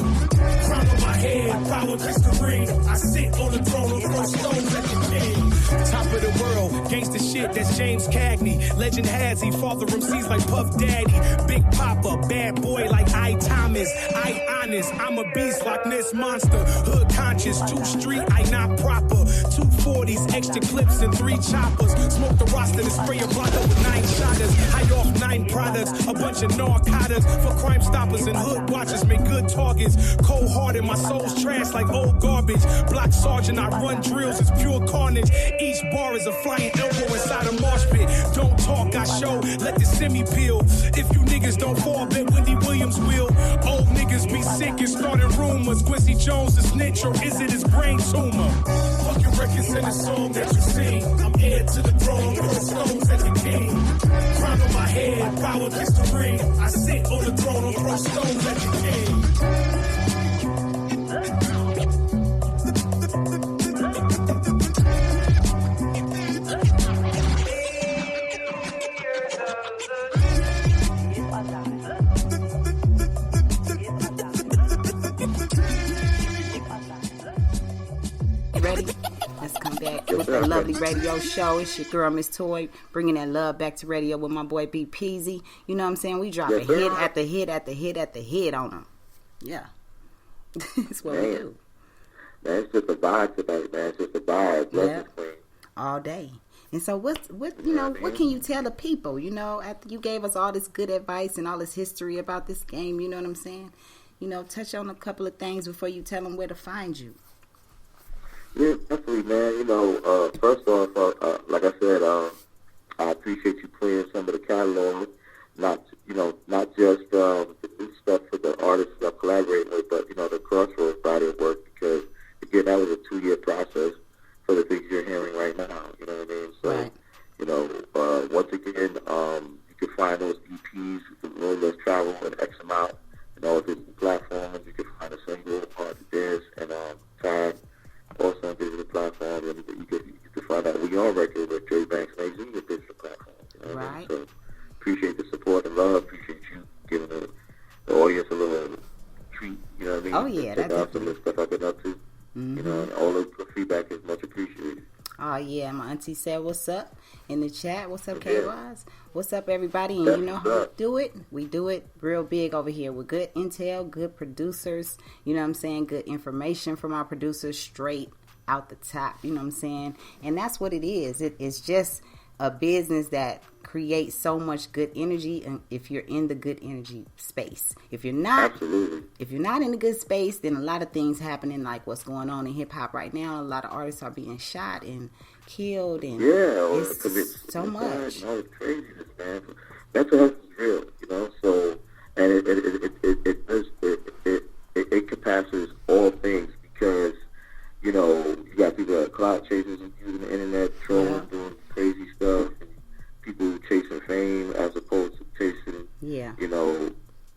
Crown on my head, power kiss the ring. I sit on the throne, throw stones at the king. Top of the world, gangsta shit, that's James Cagney. Legend has he, father MCs like Puff Daddy. Big Papa, bad boy like I Thomas. I honest, I'm a beast like Ness Monster. Hood conscious, 2 street, I not proper. Ice, extra clips, and 3 choppers. Smoke the roster to spray a block up with 9 shotters. High off 9 products, a bunch of narcotics. For crime stoppers and hood watchers, make good targets. Cold-hearted, my soul's trash like old garbage. Block sergeant, I run drills, it's pure carnage. Each bar is a flying elbow inside a marsh pit. Don't talk, I show, let the semi peel. If you niggas don't fall, bet Wendy Williams will. Old niggas be sick and starting rumors. Quincy Jones the snitch, or is it his brain tumor? Fuck your records and the song that you sing. I'm heir to the throne, with the stones as the king. Crown on my head, power kiss the ring. I sit on the throne, I'll throw stones at the king. Ready? Let's come back with the lovely radio show. It's your girl, Miss Toy, bringing that love back to radio with my boy BPZY. You know what I'm saying? We drop a hit after hit after hit after hit on them. Yeah. That's what we do. Man, it's just a vibe tonight, man. It's just a vibe. Yeah. All day. And so what can you tell the people, after you gave us all this good advice and all this history about this game, you know what I'm saying? Touch on a couple of things before you tell them where to find you. Yeah, definitely, man. First off, like I said, I appreciate you playing some of the catalog, not just the new stuff for the artists I'm collaborating with, but the Crossroads body of work, because again, that was a 2-year process for the things you're hearing right now. You know what I mean? So, once again, you can find those EPs, Road Less Travel, and X amount, and all different platforms. You can find a single, Hard to Dance, and Time. Also on digital platforms, and you can find out we on record with Dre Banks Magazine and digital platforms. You know what I mean? So appreciate the support and love. Appreciate you giving the audience a little treat. You know what I mean? Oh yeah, that's some of the stuff I've been up to. Mm-hmm. And all the feedback is much appreciated. Oh yeah, my auntie said, "What's up?" in the chat. What's up, K-Wise? What's up, everybody? And you know how we do it. We do it real big over here with good intel, good producers. You know what I'm saying? Good information from our producers, straight out the top. You know what I'm saying? And that's what it is. It's just a business that creates so much good energy, and if you're in the good energy space. If you're not, if you're not in the good space, then a lot of things happening, like what's going on in hip hop right now. A lot of artists are being shot and killed, and it's so much. All the craziness, man. Mental health is real, So, and it encompasses all things, because you got people that are clout chasers and using the internet, trolling, doing crazy stuff, and people chasing fame as opposed to chasing,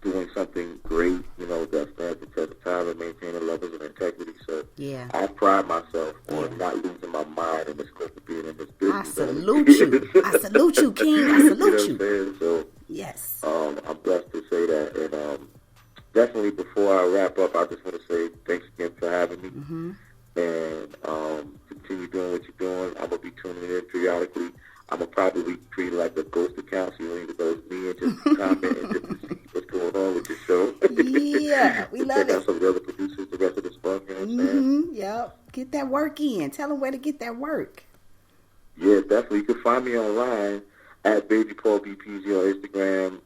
doing something great, that stands the test of time and maintaining levels of integrity. So I pride myself on not losing my mind in the scope of being in this business. I salute you. I salute you, King. I salute you. Know what I'm saying? So, yes. I'm blessed to say that. And definitely before I wrap up, I just want to say thanks again for having me. Mm-hmm. And continue doing what you're doing. I'm going to be tuning in periodically. I'm going to probably treat it like a ghost account, so you don't even know it's me, and just comment and just to see what's going on with your show. Yeah, we love it. Check out some of the other producers, the rest of the spunk, you know what I'm saying? Yep. Get that work in. Tell them where to get that work. Yeah, definitely. You can find me online at Baby Paul BPZY on Instagram.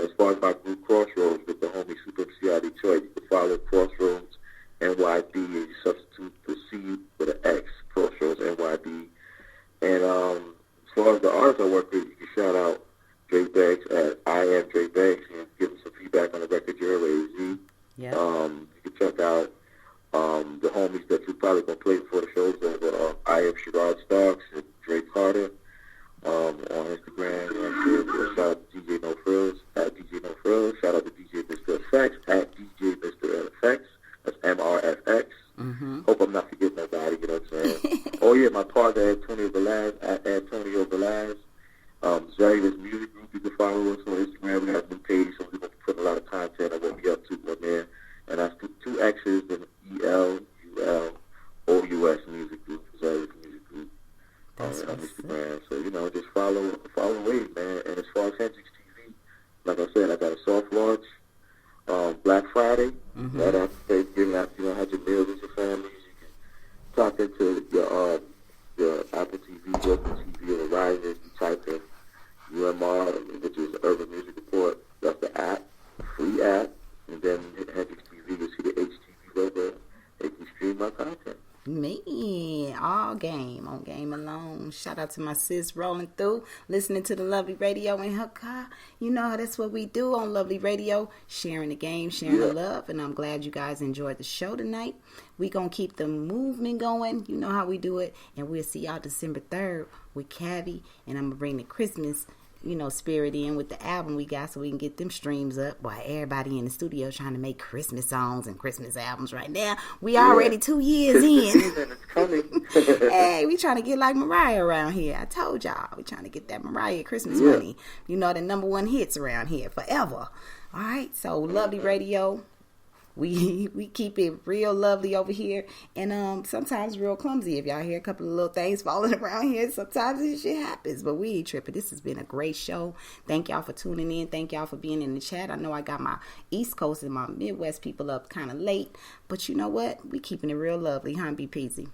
As far as my group Crossroads with the homie Super MCI Detroit, you can follow Crossroads NYD, and you substitute the C with an X, Crossroads NYD. And as far as the artists I work with, you can shout out Dre Banks at I Am Dre Banks and give them some feedback on the record you're AZ. Yeah. You can check out the homies that you're probably going to play before the shows over. I Am Sherrod Starks and Dre Carter on Instagram. And shout out to DJ No Frills at DJ No Frills. Shout out to DJ Mr. FX at DJ Mr. FX. That's MRFX. Mm-hmm. Hope I'm not forgetting nobody, you know what I'm saying? Oh, yeah, my partner, Antonio Velaz, at Antonio Velaz. Zaria's music group, you can follow us on Instagram. We have a new page, so we're going to be putting a lot of content on what we up to on there. And that's two X's, and ELULOUS music group, Zaria's music group on Instagram. So, just follow away, man. And as far as Hendrix TV, like I said, I got a soft launch Black Friday. Mm-hmm. Right after Thanksgiving, after you had your meals with your families, you can tap into your And then hit Hendrix TV, you'll see the HTV logo. They can stream my content. Man, all game on Game Alone. Shout out to my sis rolling through, listening to the Lovely Radio in her car. You know that's what we do on Lovely Radio, sharing the game, sharing the love. And I'm glad you guys enjoyed the show tonight. We gonna keep the movement going. You know how we do it. And we'll see y'all December 3rd with Cavi. And I'm gonna bring the Christmas, spirit in with the album we got so we can get them streams up while everybody in the studio trying to make Christmas songs and Christmas albums right now. We already 2 years in. Hey, we trying to get like Mariah around here. I told y'all, we trying to get that Mariah Christmas money. The #1 hits around here forever. All right, so Lovely Radio. We keep it real lovely over here, and sometimes real clumsy. If y'all hear a couple of little things falling around here, sometimes this shit happens, but we ain't tripping. This has been a great show. Thank y'all for tuning in. Thank y'all for being in the chat. I know I got my East Coast and my Midwest people up kind of late, but you know what? We keeping it real lovely, huh, BPZY?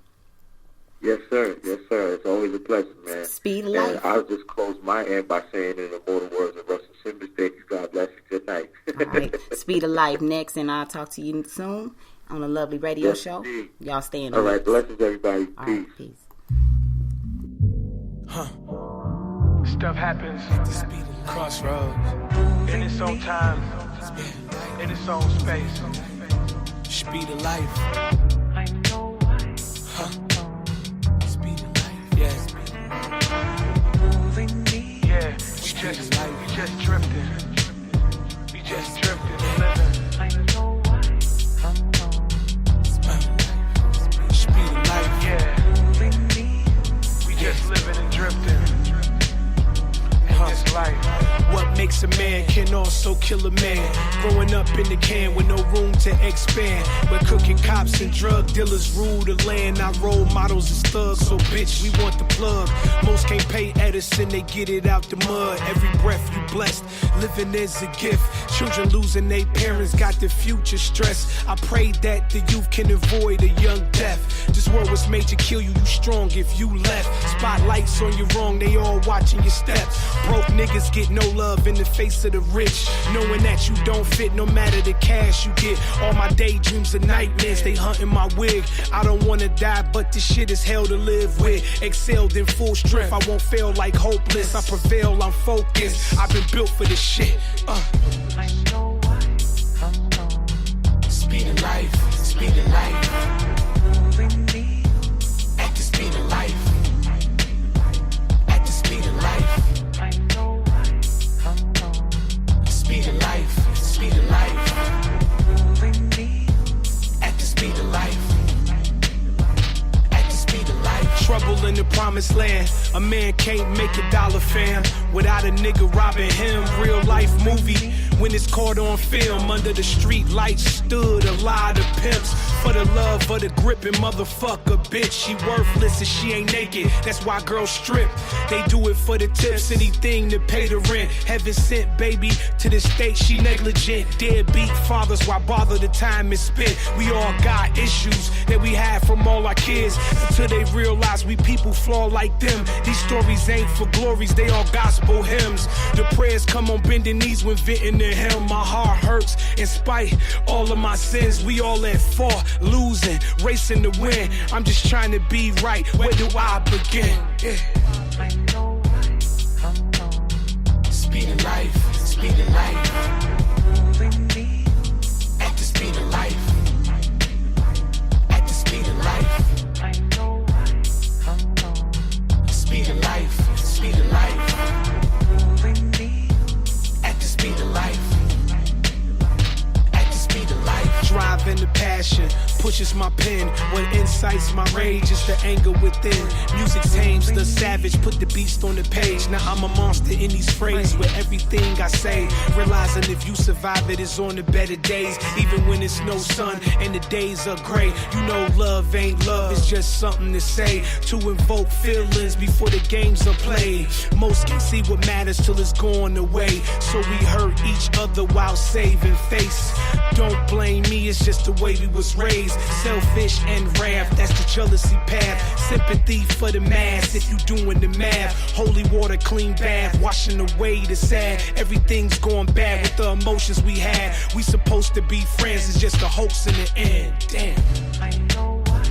Yes, sir. Yes, sir. It's always a pleasure, man. Speed of life. And I'll just close my end by saying in the immortal words of Russell Simmons, thank you, God bless you, good night. All right. Speed of life next, and I'll talk to you soon on a Lovely Radio show. Indeed. Y'all stay in All right, blessings, everybody. All Peace. right, peace. Stuff happens at the speed of crossroads. In its own time, in its own space. Speed of life. I know why. Speed of life. Yeah. Moving me. Yeah. We just drifting. We just drifting, living. I know why. Speed of life. Yeah. Moving me. We just living and drifting. What makes a man can also kill a man. Growing up in the can with no room to expand, where crooked cops and drug dealers rule the land. Our role models is thugs, so bitch, we want the plug. Most can't pay Edison, they get it out the mud. Every breath you blessed, living is a gift. Children losing their parents got the future stress. I pray that the youth can avoid a young death. This world was made to kill you, you strong if you left. Spotlights on you wrong, they all watching your steps. Broke niggas get no love in the face of the rich, knowing that you don't fit no matter the cash you get. All my daydreams are nightmares, they hunting my wig. I don't wanna die, but this shit is hell to live with. Excelled in full strength, I won't fail like hopeless. I prevail, I'm focused, I've been built for this shit. I know why. Speed of life, speed of life. Moving me at the speed of life. At the speed of life. Speed of life, speed of life. Moving me at the speed of life. At the speed of life. Trouble in the promised land. A man can't make $1, fam, without a nigga robbing him. Real life movie. When it's caught on film, under the street lights stood a lot of pimps. For the love of the gripping motherfucker, bitch. She worthless and she ain't naked. That's why girls strip. They do it for the tips, anything to pay the rent. Heaven sent baby to the state, she negligent. Deadbeat fathers, why bother the time is spent? We all got issues that we have from all our kids, until they realize we people flaw like them. These stories ain't for glories, they all gospel hymns. The prayers come on bending knees when venting the hymn. My heart hurts in spite all of my sins. We all at fault, losing, racing to win. I'm just trying to be right. Where do I begin? Yeah. I know why. Speed of life, speed of life. Moving me at the speed of life. At the speed of life. I know why. Speed of life, speed of life. Moving me at the speed of life. At the speed of life. Driving the passion pushes my pen. What incites my rage is the anger within. Music tames the savage, put the beast on the page. Now I'm a monster in these frames with everything I say. Realizing if you survive it, it's on the better days. Even when it's no sun and the days are gray. You know love ain't love, it's just something to say. To invoke feelings before the games are played. Most can't see what matters till it's gone away. So we hurt each other while saving face. Don't blame me, it's It's just the way we was raised. Selfish and wrath, that's the jealousy path. Sympathy for the mass if you doing the math. Holy water, clean bath, washing away the sad. Everything's going bad with the emotions we had. We supposed to be friends, it's just a hoax in the end. Damn. I know why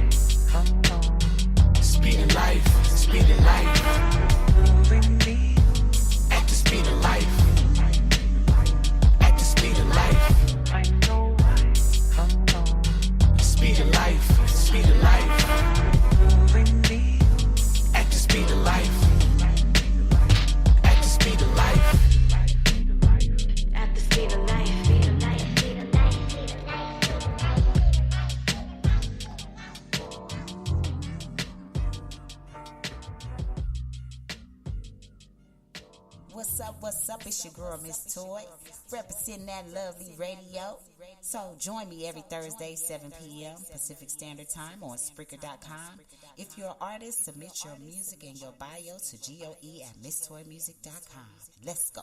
I'm gone. Speed of life, speed of life. Moving me at the speed of life. At the speed of life. I know why I'm gone. Speed of life, speed of life. Moving me at the speed of life. At the speed of life. at the speed of life. What's up? It's your girl, Miss Toy, representing that lovely radio. So join me every Thursday, 7 p.m. Pacific Standard Time on Spreaker.com. If you're an artist, submit your music and your bio to GOE at MissToyMusic.com. Let's go.